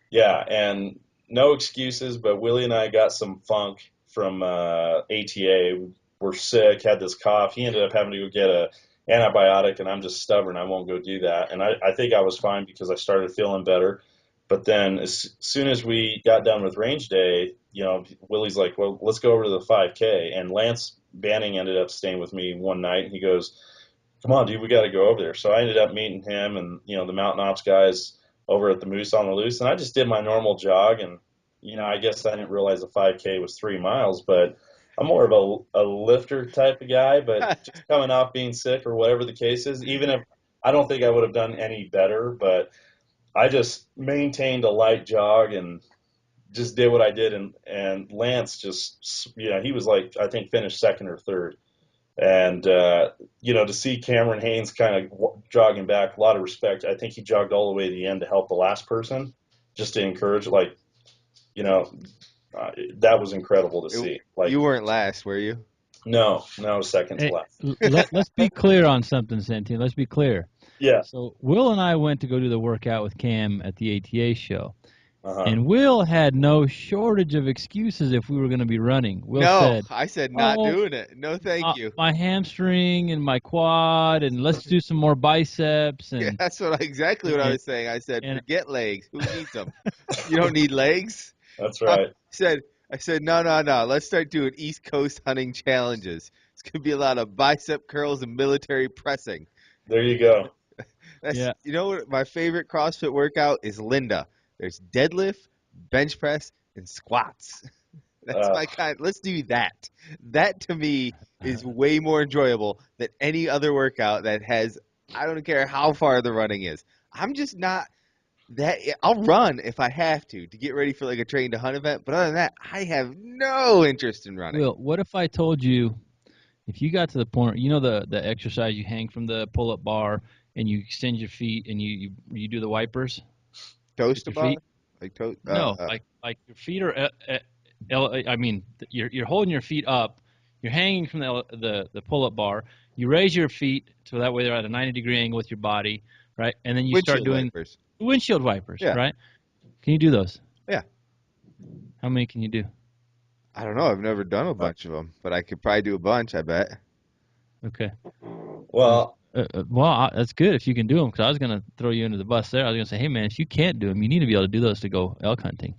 yeah, and no excuses, but Willie and I got some funk from ATA. We're sick, had this cough. He ended up having to go get a antibiotic, and I'm just stubborn. I won't go do that. And I think I was fine because I started feeling better. But then as soon as we got done with range day, Willie's like, well, let's go over to the 5K. And Lance Banning ended up staying with me one night, and he goes, come on, dude, we got to go over there. So I ended up meeting him and, the Mountain Ops guys over at the Moose on the Loose. And I just did my normal jog. And, I guess I didn't realize a 5K was 3 miles, but I'm more of a lifter type of guy. But just coming off being sick or whatever the case is, even if I don't think I would have done any better, but I just maintained a light jog and just did what I did. And Lance just, he was like, I think finished second or third. And, to see Cameron Haynes kind of jogging back, a lot of respect. I think he jogged all the way to the end to help the last person, just to encourage, that was incredible to see. Like, You weren't last, were you? no, second to Hey, last. let's be clear on something, Santino. Let's be clear. Yeah. So Will and I went to go do the workout with Cam at the ATA show. Uh-huh. And Will had no shortage of excuses if we were going to be running. Will No, said, I said not "Oh, doing it. No, thank you. my hamstring and my quad, and let's do some more biceps." Yeah, And that's exactly what I and, was saying. I said, and forget legs. Who needs them? You don't need legs. That's I right. said, no. Let's start doing East Coast hunting challenges. It's gonna be a lot of bicep curls and military pressing. There you go. yeah, What my favorite CrossFit workout is Linda. There's deadlift, bench press, and squats. That's Uh, my kind. Let's do that. That to me is way more enjoyable than any other workout that has. I don't care how far the running is. I'm just not that. I'll run if I have to get ready for like a train to hunt event. But other than that, I have no interest in running. Will, what if I told you if you got to the point, the exercise you hang from the pull-up bar and you extend your feet and you do the wipers Toast with a your bar? feet? Like toast? No, like your feet are. I mean, you're holding your feet up. You're hanging from the pull-up bar. You raise your feet so that way they're at a 90-degree angle with your body, right? And then you start Windshield doing wipers. windshield wipers, Yeah. right? Can you do those? Yeah. How many can you do? I don't know. I've never done a bunch of them, but I could probably do a bunch. I bet. Okay. well, That's good if you can do them, because I was going to throw you into the bus there. I was going to say, hey, man, if you can't do them, you need to be able to do those to go elk hunting.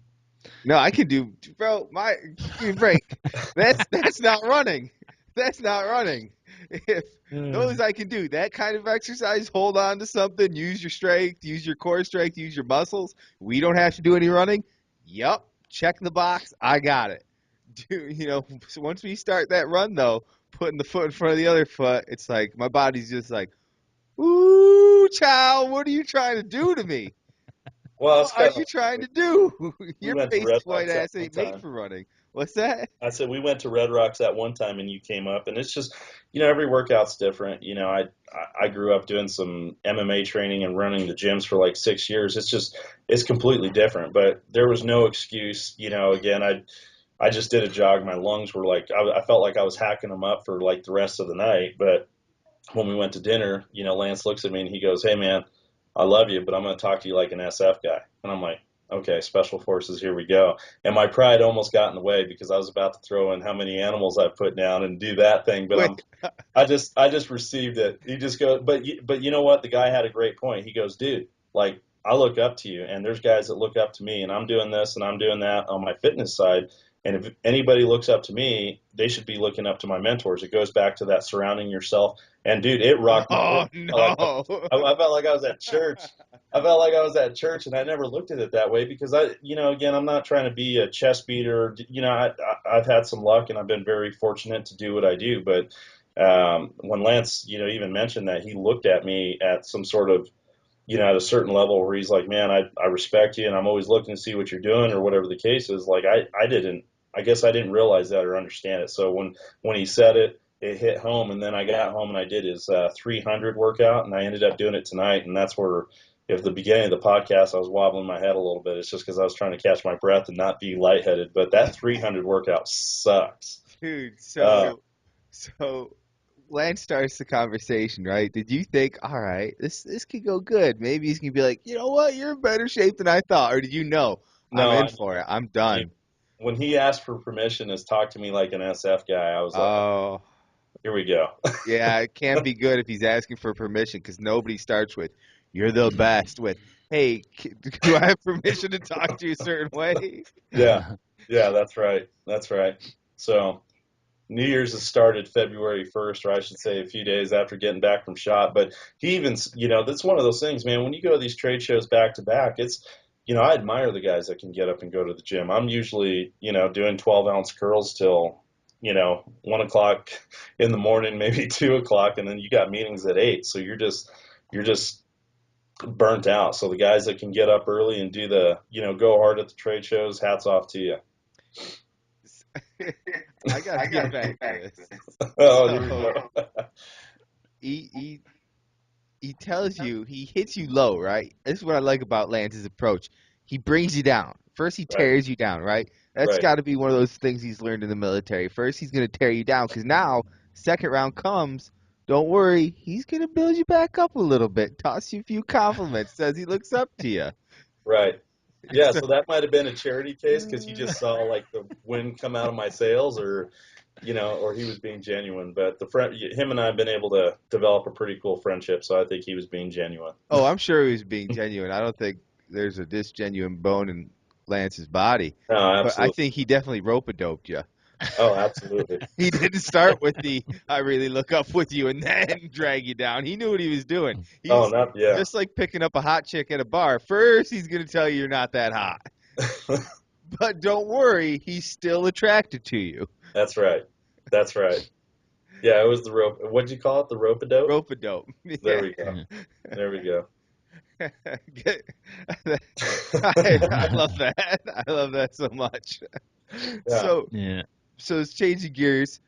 No, I can do, bro. Give me a break. That's not running. That's not running. If those I can do, that kind of exercise, hold on to something, use your strength, use your core strength, use your muscles. We don't have to do any running. Yup, check the box. I got it. So once we start that run though, putting the foot in front of the other foot, it's like my body's just like, ooh, child, what are you trying to do to me? it's What are kind you of. trying to do? We Your went to face Red point Rocks at ass one ain't made time. for running. What's that? I said we went to Red Rocks at one time, and you came up, and it's just, every workout's different. I grew up doing some MMA training and running the gyms for like 6 years. It's completely different. But there was no excuse. Again, I just did a jog. My lungs were like, I felt like I was hacking them up for like the rest of the night. But when we went to dinner, Lance looks at me and he goes, "Hey man, I love you, but I'm going to talk to you like an SF guy." And I'm like, okay, special forces, here we go. And my pride almost got in the way because I was about to throw in how many animals I put down and do that thing, but Wait. I just received it. He just goes, but you know what? The guy had a great point. He goes, dude, like I look up to you, and there's guys that look up to me, and I'm doing this and I'm doing that on my fitness side. And if anybody looks up to me, they should be looking up to my mentors. It goes back to that surrounding yourself. And dude, it rocked my Oh world. no. I felt like I was at church. I felt like I was at church, and I never looked at it that way because again, I'm not trying to be a chest beater. I've had some luck, and I've been very fortunate to do what I do. But when Lance, even mentioned that, he looked at me at some sort of, at a certain level where he's like, man, I respect you, and I'm always looking to see what you're doing or whatever the case is. Like I guess I didn't realize that or understand it. So when he said it, it hit home, and then I got home and I did his 300 workout, and I ended up doing it tonight, and that's where. If the beginning of the podcast I was wobbling my head a little bit, it's just because I was trying to catch my breath and not be lightheaded. But that 300 workout sucks. Dude, Uh, so Lance starts the conversation, right? Did you think, all right, this could go good? Maybe he's gonna be like, you know what, you're in better shape than I thought, or did you know I'm no, in for it? I'm done. when he asked for permission to talk to me like an SF guy, I was like, Oh, here we go. yeah, it can't be good if he's asking for permission because nobody starts with, you're the best. With, hey, do I have permission to talk to you a certain way? Yeah, yeah, that's right. That's right. So New Year's has started February 1st, or I should say a few days after getting back from shot. But he even, that's one of those things, man. When you go to these trade shows back to back, it's, I admire the guys that can get up and go to the gym. I'm usually, doing 12-ounce curls till, 1 o'clock in the morning, maybe 2 o'clock, and then you got meetings at 8. So you're just burnt out. So the guys that can get up early and do the, go hard at the trade shows, hats off to you. I gotta get back to this. Oh, here we So go. he he tells you, he hits you low, right? This is what I like about Lance's approach. He brings you down. First, he Right, tears you down, right? That's right. got to be one of those things he's learned in the military. First, he's going to tear you down because now, second round comes. Don't worry, he's going to build you back up a little bit, toss you a few compliments, says he looks up to you. Right. Yeah, So, so that might have been a charity case because you just saw like the wind come out of my sails, or or he was being genuine. But him and I have been able to develop a pretty cool friendship, so I think he was being genuine. oh, I'm sure he was being genuine. I don't think there's a disgenuine bone in Lance's body, No, but I absolutely. think he definitely rope-a-doped you. Oh, absolutely. He didn't start with the I really look up with you and then drag you down. He knew what he was doing. Oh, He's not yeah. just like picking up a hot chick at a bar. First, he's going to tell you you're not that hot. But don't worry, he's still attracted to you. That's right. That's right. Yeah, it was the rope. What'd you call it? The rope a dope? Rope a dope. There Yeah. we go. There we go. I love that. I love that so much. Yeah. So, Yeah. so it's changing gears.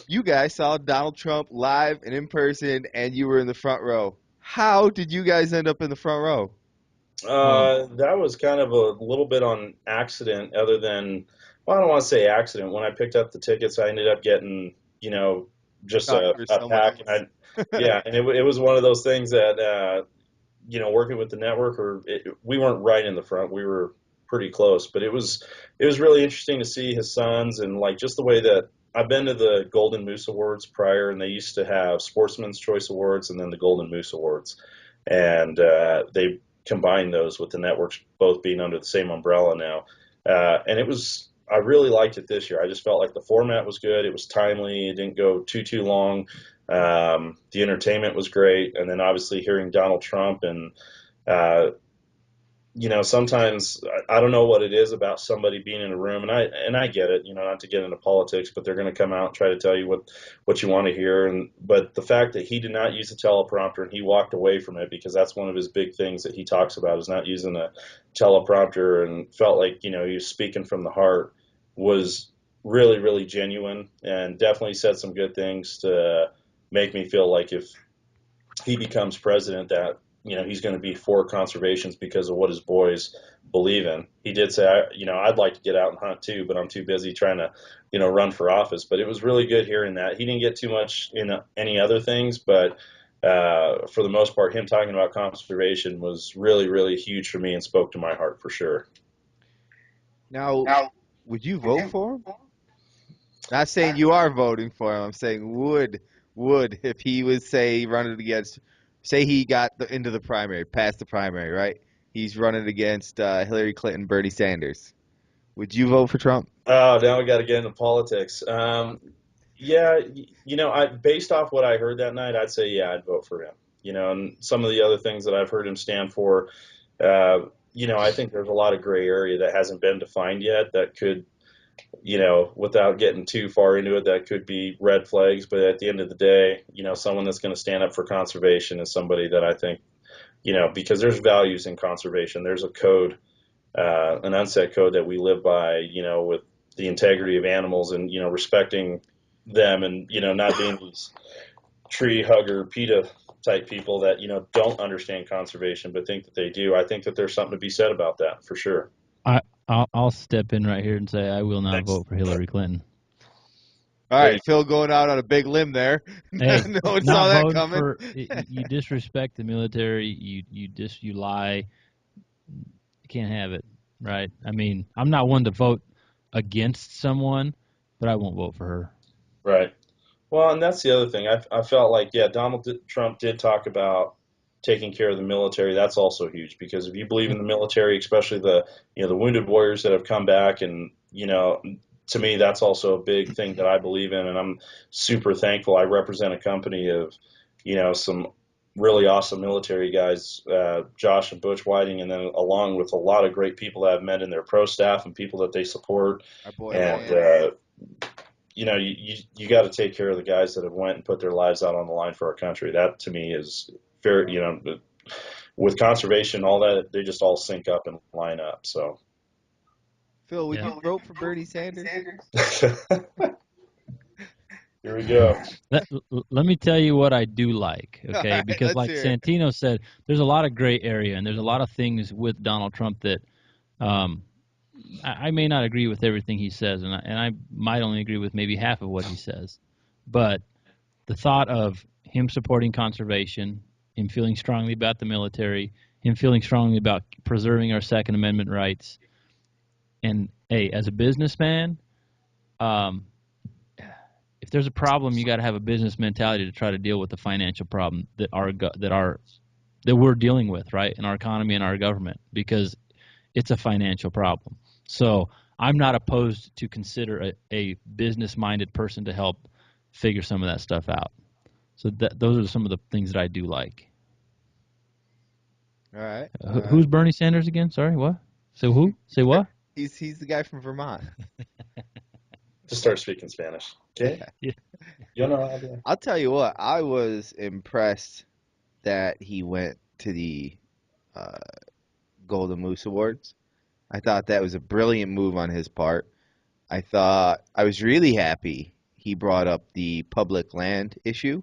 You guys saw Donald Trump live and in person, and you were in the front row. How did you guys end up in the front row? Well, That was kind of a little bit on accident, other than, well, I don't want to say accident. When I picked up the tickets, I ended up getting, just Thought you were a someone pack. else. Yeah, and it was one of those things that, working with the network, we weren't right in the front. We were pretty close, but it was really interesting to see his sons, and like just the way that I've been to the Golden Moose Awards prior, and they used to have Sportsman's Choice Awards and then the Golden Moose Awards, and they combined those with the networks both being under the same umbrella now, and I really liked it this year. I just felt like the format was good. It was timely. It didn't go too long. The entertainment was great, and then obviously hearing Donald Trump and uh, sometimes I don't know what it is about somebody being in a room, and I get it, not to get into politics, but they're going to come out and try to tell you what you want to hear, but the fact that he did not use a teleprompter and he walked away from it, because that's one of his big things that he talks about, is not using a teleprompter, and felt like he was speaking from the heart, was really, really genuine, and definitely said some good things to make me feel like if he becomes president, that he's going to be for conservations because of what his boys believe in. He did say, I'd like to get out and hunt too, but I'm too busy trying to run for office. But it was really good hearing that. He didn't get too much in any other things, but for the most part, him talking about conservation was really, really huge for me and spoke to my heart for sure. Now, would you vote for him? Not saying you are voting for him. I'm saying would if he was say running against, say he got into the primary, passed the primary, right? He's running against Hillary Clinton, Bernie Sanders. Would you vote for Trump? Oh, now we got to get into politics. Yeah, I based off what I heard that night, I'd say yeah, I'd vote for him. And some of the other things that I've heard him stand for, I think there's a lot of gray area that hasn't been defined yet that could, without getting too far into it, that could be red flags. But at the end of the day, someone that's going to stand up for conservation is somebody that I think, because there's values in conservation. There's a code, an unset code that we live by, with the integrity of animals and, respecting them and, not being these tree hugger, PETA type people that, don't understand conservation but think that they do. I think that there's something to be said about that for sure. I'll step in right here and say I will not Thanks. vote for Hillary Clinton. All right, Phil going out on a big limb there. Hey, no one not saw that voting coming. for you disrespect the military. You lie. You can't have it, right? I mean, I'm not one to vote against someone, but I won't vote for her. Right. Well, and that's the other thing. I felt like, yeah, Donald Trump did talk about taking care of the military. That's also huge because if you believe in the military, especially the wounded warriors that have come back, and to me, that's also a big thing that I believe in, and I'm super thankful. I represent a company of, some really awesome military guys, Josh and Butch Whiting, and then along with a lot of great people that I've met in their pro staff and people that they support. Our boy, And you got to take care of the guys that have went and put their lives out on the line for our country. That to me is very, with conservation, all that, they just all sync up and line up. So, Phil, would you vote for Bernie Sanders? Here we go. Let me tell you what I do like, okay? Right, because like Santino said, there's a lot of gray area and there's a lot of things with Donald Trump that I may not agree with everything he says, and I might only agree with maybe half of what he says. But the thought of him supporting conservation, him feeling strongly about the military, him feeling strongly about preserving our Second Amendment rights, and hey, as a businessman, if there's a problem, you got to have a business mentality to try to deal with the financial problem that we're dealing with, right, in our economy and our government, because it's a financial problem. So I'm not opposed to consider a business-minded person to help figure some of that stuff out. So those are some of the things that I do like. All right. Who's Bernie Sanders again? Sorry, what? Say who? Say what? He's the guy from Vermont. Just start speaking Spanish. Okay. Yeah. You know how to. I'll tell you what. I was impressed that he went to the Golden Moose Awards. I thought that was a brilliant move on his part. I was really happy he brought up the public land issue.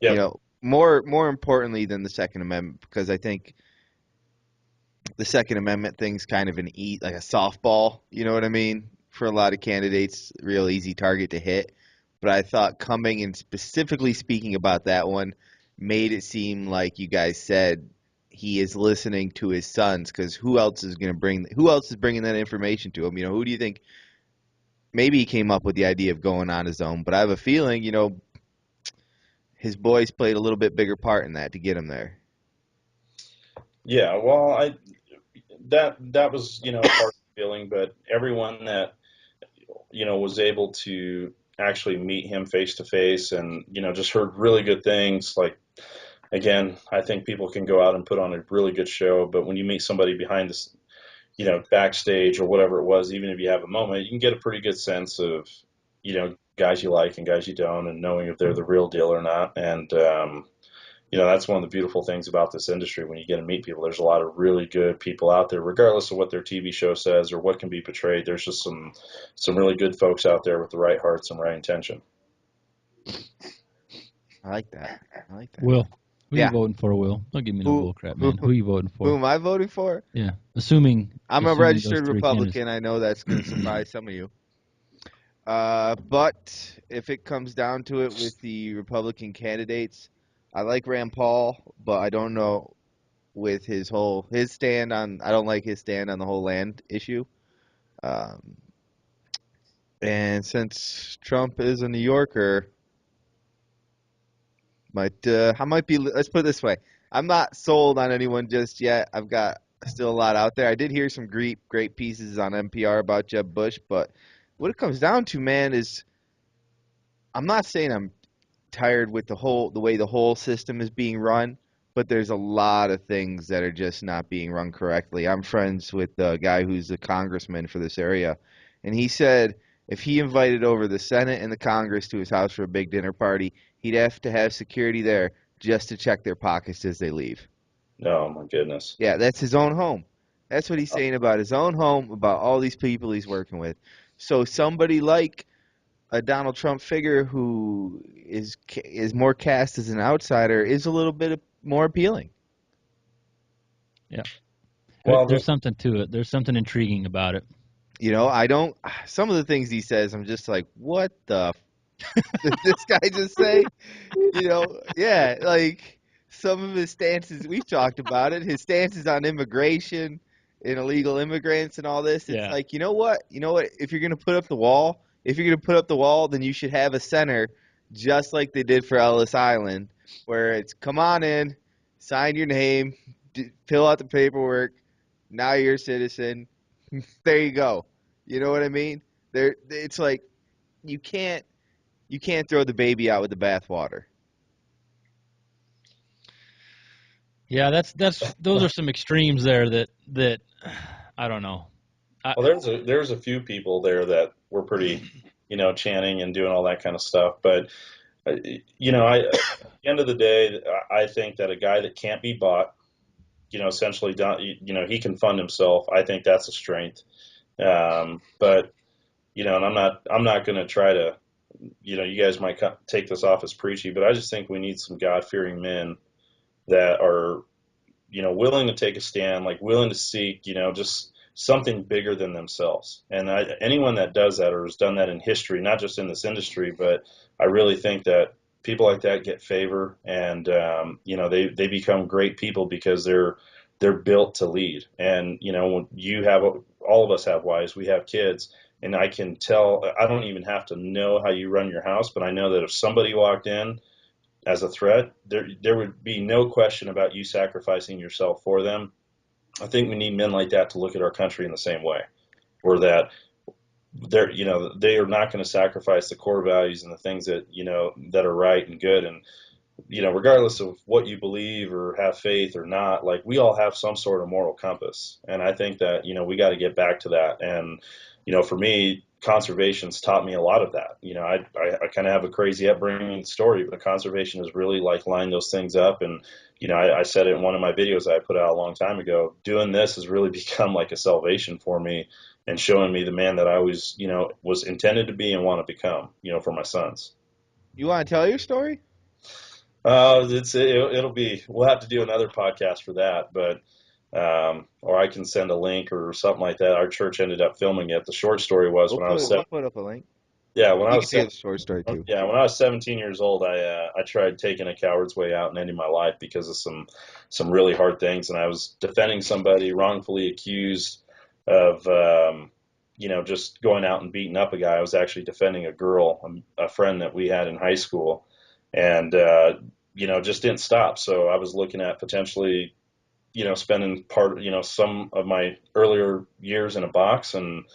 Yep. More importantly than the Second Amendment, because I think the Second Amendment thing's kind of like a softball. You know what I mean? For a lot of candidates, real easy target to hit. But I thought coming and specifically speaking about that one made it seem like you guys said he is listening to his sons, because who else is bringing that information to him? Who do you think? Maybe he came up with the idea of going on his own, but I have a feeling, his boys played a little bit bigger part in that to get him there. Yeah, well, that was part of the feeling, but everyone that was able to actually meet him face to face and just heard really good things. Like, again, I think people can go out and put on a really good show, but when you meet somebody behind this, backstage or whatever it was, even if you have a moment, you can get a pretty good sense of guys you like and guys you don't, and knowing if they're the real deal or not. And that's one of the beautiful things about this industry. When you get to meet people, there's a lot of really good people out there, regardless of what their TV show says or what can be portrayed. There's just some really good folks out there with the right hearts and right intention. I like that. Will, who you voting for, Will? Don't give me no bull crap, man. Who you voting for? Who am I voting for? Yeah, assuming I'm a registered Republican. I know that's going to surprise some of you. But if it comes down to it with the Republican candidates, I like Rand Paul, but I don't know with his stand on. I don't like his stand on the whole land issue. Um, and since Trump is a New Yorker, I might be. Let's put it this way: I'm not sold on anyone just yet. I've got still a lot out there. I did hear some great pieces on NPR about Jeb Bush, but what it comes down to, man, is I'm not saying I'm tired with the way the whole system is being run, but there's a lot of things that are just not being run correctly. I'm friends with the guy who's the congressman for this area, and he said if he invited over the Senate and the Congress to his house for a big dinner party, he'd have to have security there just to check their pockets as they leave. Oh my goodness. Yeah, that's his own home. That's what he's saying about his own home, about all these people he's working with. So somebody like a Donald Trump figure who is more cast as an outsider is a little bit more appealing. Yeah. Well, There's something to it. There's something intriguing about it. You know, I don't. Some of the things he says, I'm just like, what the did this guy just say? You know, yeah, like some of his stances, we've talked about it, his stances on immigration and illegal immigrants and all this. It's Yeah. like, you know what? You know what? If you're going to put up the wall, then you should have a center just like they did for Ellis Island, where it's come on in, sign your name, fill out the paperwork, now you're a citizen. There you go. You know what I mean? It's like you can't throw the baby out with the bathwater. Yeah, those are some extremes there that I don't know. well, there's a few people there that were pretty, chanting and doing all that kind of stuff. But at the end of the day, I think that a guy that can't be bought, essentially, he can fund himself. I think that's a strength. But and I'm not going to try to, you guys might take this off as preachy, but I just think we need some God-fearing men that are, willing to take a stand, like willing to seek, just something bigger than themselves. And anyone that does that or has done that in history, not just in this industry, but I really think that people like that get favor, and they become great people because they're built to lead. And when all of us have wives, we have kids, and I can tell. I don't even have to know how you run your house, but I know that if somebody walked in as a threat, there would be no question about you sacrificing yourself for them. I think we need men like that to look at our country in the same way, where that they are not going to sacrifice the core values and the things that that are right and good. And regardless of what you believe or have faith or not, like we all have some sort of moral compass. And I think that we got to get back to that. And for me, conservation's taught me a lot of that. I kind of have a crazy upbringing story, but conservation has really like lined those things up. And I said it in one of my videos I put out a long time ago. Doing this has really become like a salvation for me, and showing me the man that I was was intended to be and want to become for my sons. You want to tell your story? It'll be, we'll have to do another podcast for that, but or I can send a link or something like that. Our church ended up filming it. The short story was We'll put up a link. yeah, when I You was can tell the short story too. yeah, when I was 17 years old, I tried taking a coward's way out and ending my life because of some really hard things, and I was defending somebody wrongfully accused of just going out and beating up a guy. I was actually defending a girl, a friend that we had in high school, and just didn't stop. So I was looking at potentially spending some of my earlier years in a box. And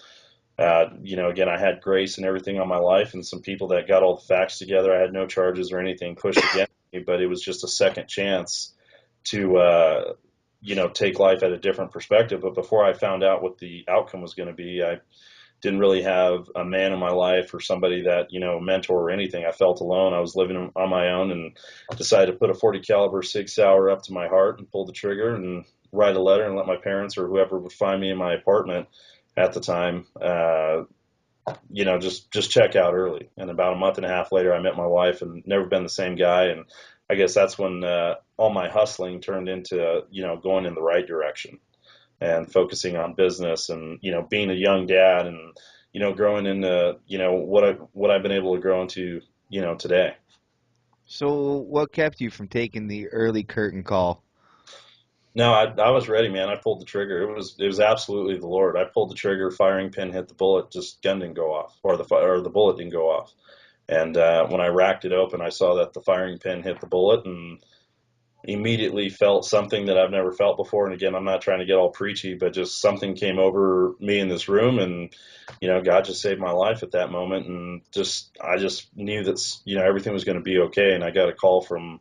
again, I had grace and everything on my life, and some people that got all the facts together. I had no charges or anything pushed against me, but it was just a second chance to take life at a different perspective. But before I found out what the outcome was going to be, I didn't really have a man in my life or somebody that mentor or anything. I felt alone. I was living on my own, and decided to put a 40 caliber Sig Sauer up to my heart and pull the trigger and write a letter and let my parents or whoever would find me in my apartment at the time, just check out early. And about a month and a half later, I met my wife, and never been the same guy. And I guess that's when all my hustling turned into going in the right direction and focusing on business, and being a young dad, and growing into what I've been able to grow into today. So what kept you from taking the early curtain call? No, I was ready, man. I pulled the trigger. It was absolutely the Lord. I pulled the trigger, firing pin hit the bullet, just gun didn't go off, or the bullet didn't go off. And when I racked it open, I saw that the firing pin hit the bullet, and immediately felt something that I've never felt before. And again, I'm not trying to get all preachy, but just something came over me in this room, and God just saved my life at that moment. And I just knew that everything was going to be okay. And I got a call from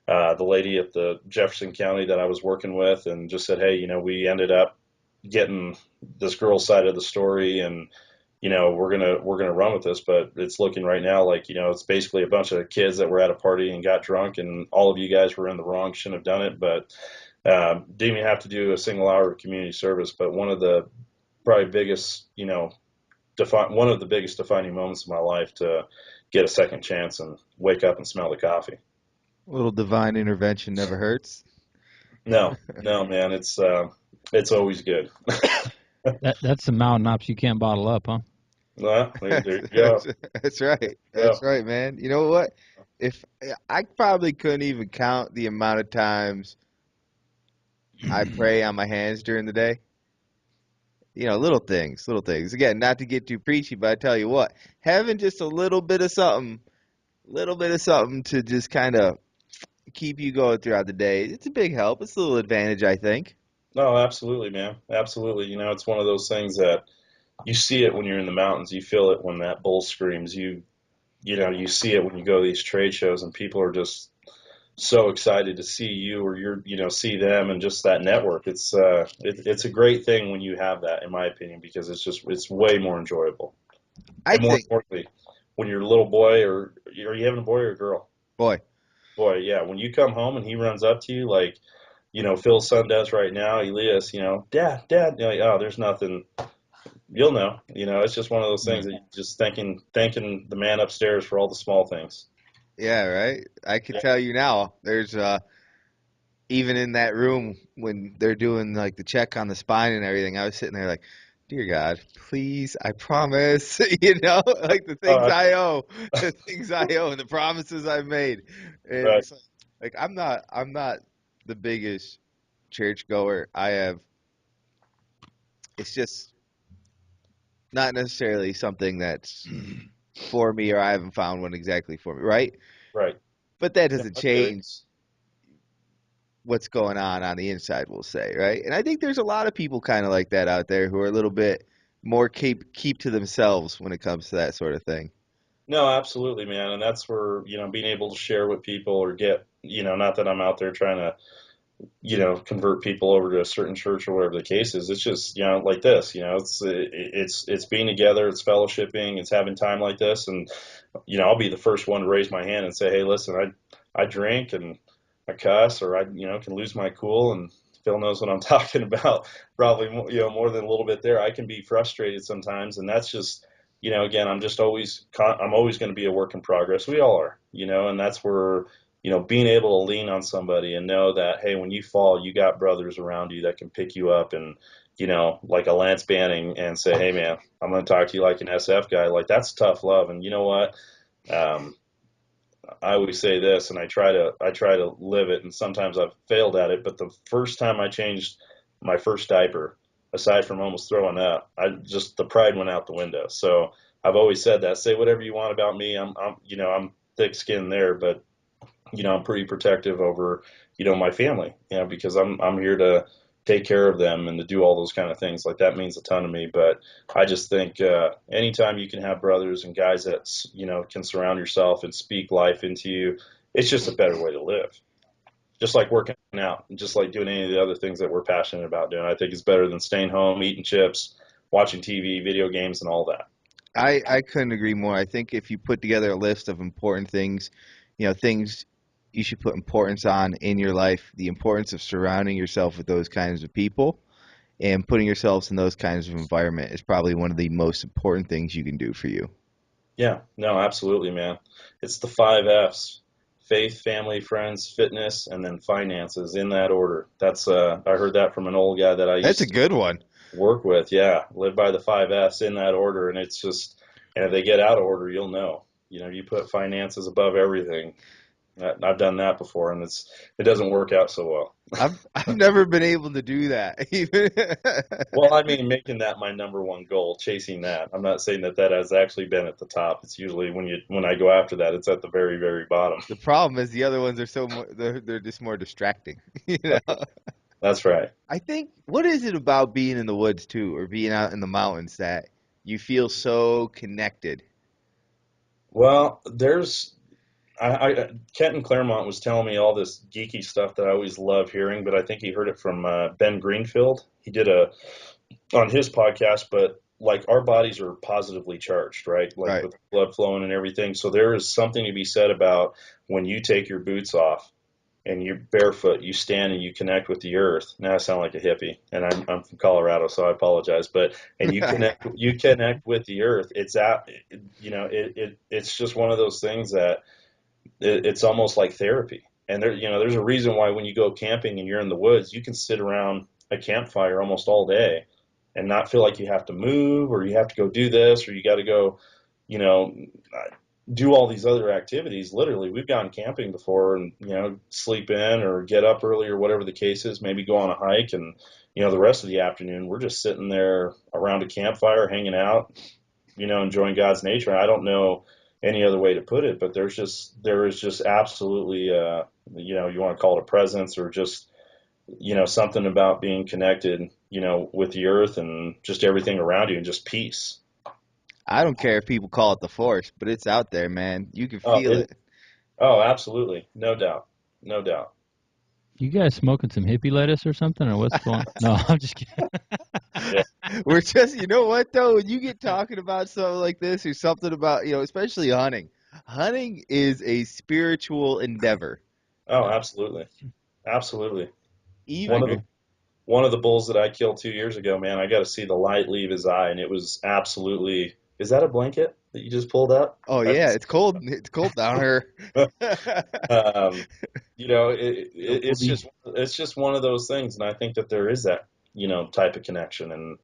the lady at the Jefferson County that I was working with, and just said, hey, we ended up getting this girl's side of the story, and we're gonna run with this, but it's looking right now like it's basically a bunch of kids that were at a party and got drunk, and all of you guys were in the wrong, shouldn't have done it, but didn't even have to do a single hour of community service. But one of the probably biggest, one of the biggest defining moments of my life to get a second chance and wake up and smell the coffee. A little divine intervention never hurts. No, no, man, it's always good. That's some mountain ops you can't bottle up, huh? Well, there you that's, go. that's right. Yeah. That's right, man. You know what? If I probably couldn't even count the amount of times I pray on my hands during the day. Little things, little things. Again, not to get too preachy, but I tell you what, having just a little bit of something to just kind of keep you going throughout the day, it's a big help. It's a little advantage, I think. No, absolutely, man. Absolutely. It's one of those things that you see it when you're in the mountains. You feel it when that bull screams. You see it when you go to these trade shows, and people are just so excited to see you, or see them, and just that network. It's a great thing when you have that, in my opinion, because it's way more enjoyable. I And more think, importantly, when you're a little boy, or are you having a boy or a girl? boy, Boy, yeah. When you come home and he runs up to you like, Phil's son does right now, Elias, Dad, Dad, you're like, oh, there's nothing. You'll know. It's just one of those things that you just thanking the man upstairs for all the small things. yeah, right. I can Yeah. tell you now. There's even in that room when they're doing like the check on the spine and everything. I was sitting there like, dear God, please, I promise. Like the things Uh, I owe, the things I owe, and the promises I've made. And right. it's like I'm not the biggest church goer. I have. It's just not necessarily something that's for me, or I haven't found one exactly for me, right? Right. But that No, doesn't I get it. change what's going on the inside, we'll say, right? And I think there's a lot of people kind of like that out there who are a little bit more keep to themselves when it comes to that sort of thing. No, absolutely, man. And that's where, being able to share with people, or get, not that I'm out there trying to, convert people over to a certain church or whatever the case is. It's just, like this, it's being together, it's fellowshipping, it's having time like this. And, I'll be the first one to raise my hand and say, hey, listen, I drink, and I cuss, or I, can lose my cool, and Phil knows what I'm talking about. Probably, more than a little bit there. I can be frustrated sometimes, and that's just, again, I'm always going to be a work in progress. We all are, and that's where, being able to lean on somebody and know that, hey, when you fall, you got brothers around you that can pick you up, and, like a Lance Banning, and say, hey, man, I'm going to talk to you like an SF guy. Like, that's tough love. And you know what? Um, I always say this, and I try to live it, and sometimes I've failed at it. But the first time I changed my first diaper, aside from almost throwing up, the pride went out the window. So I've always said that. Say whatever you want about me. I'm thick-skinned there, but I'm pretty protective over, my family, because I'm here to take care of them and to do all those kind of things. Like, that means a ton to me. But I just think anytime you can have brothers and guys that, can surround yourself and speak life into you, it's just a better way to live. Just like working out, just like doing any of the other things that we're passionate about doing. I think it's better than staying home, eating chips, watching TV, video games, and all that. I couldn't agree more. I think if you put together a list of important things, things you should put importance on in your life, the importance of surrounding yourself with those kinds of people and putting yourselves in those kinds of environment is probably one of the most important things you can do for you. Yeah, no, absolutely, man. It's the 5 F's: faith, family, friends, fitness, and then finances, in that order. I heard that from an old guy that I That's a used to good one. work with. Yeah, live by the 5 F's in that order. And it's just, and if they get out of order, you'll know. You put finances above everything. I've done that before, and it doesn't work out so well. I've never been able to do that. Even Well, I mean, making that my number one goal, chasing that. I'm not saying that has actually been at the top. It's usually when I go after that, it's at the very, very bottom. the problem is the other ones are they're just more distracting. You know. That's right. I think what is it about being in the woods too, or being out in the mountains that you feel so connected? Well, Kenton Claremont was telling me all this geeky stuff that I always love hearing, but I think he heard it from Ben Greenfield. He did on his podcast, but like our bodies are positively charged, right? Like Right. with blood flowing and everything. So there is something to be said about when you take your boots off and you're barefoot, you stand and you connect with the earth. Now I sound like a hippie, and I'm from Colorado, so I apologize. But and you connect with the earth. It's just one of those things that it's almost like therapy. And there's a reason why when you go camping and you're in the woods, you can sit around a campfire almost all day and not feel like you have to move or you have to go do this or you got to go, you know, do all these other activities. Literally, we've gone camping before and, sleep in or get up early or whatever the case is, maybe go on a hike. And, the rest of the afternoon, we're just sitting there around a campfire, hanging out, enjoying God's nature. I don't know any other way to put it, but there is just absolutely, you want to call it a presence or just, something about being connected, with the earth and just everything around you and just peace. I don't care if people call it the force, but it's out there, man. You can Oh, feel it. absolutely. No doubt. No doubt. You guys smoking some hippie lettuce or something, or what's going? No, I'm just kidding. Yeah. We're just, you know what though, when you get talking about something like this or something about, especially hunting. Hunting is a spiritual endeavor. Oh, absolutely. Absolutely. I One Even of the agree. one of the bulls that I killed 2 years ago, man, I got to see the light leave his eye, and it was absolutely. Is that a blanket that you just pulled out? oh yeah, it's cold. It's cold down here. um, Go it's Booby. just one of those things, and I think that there is that type of connection, and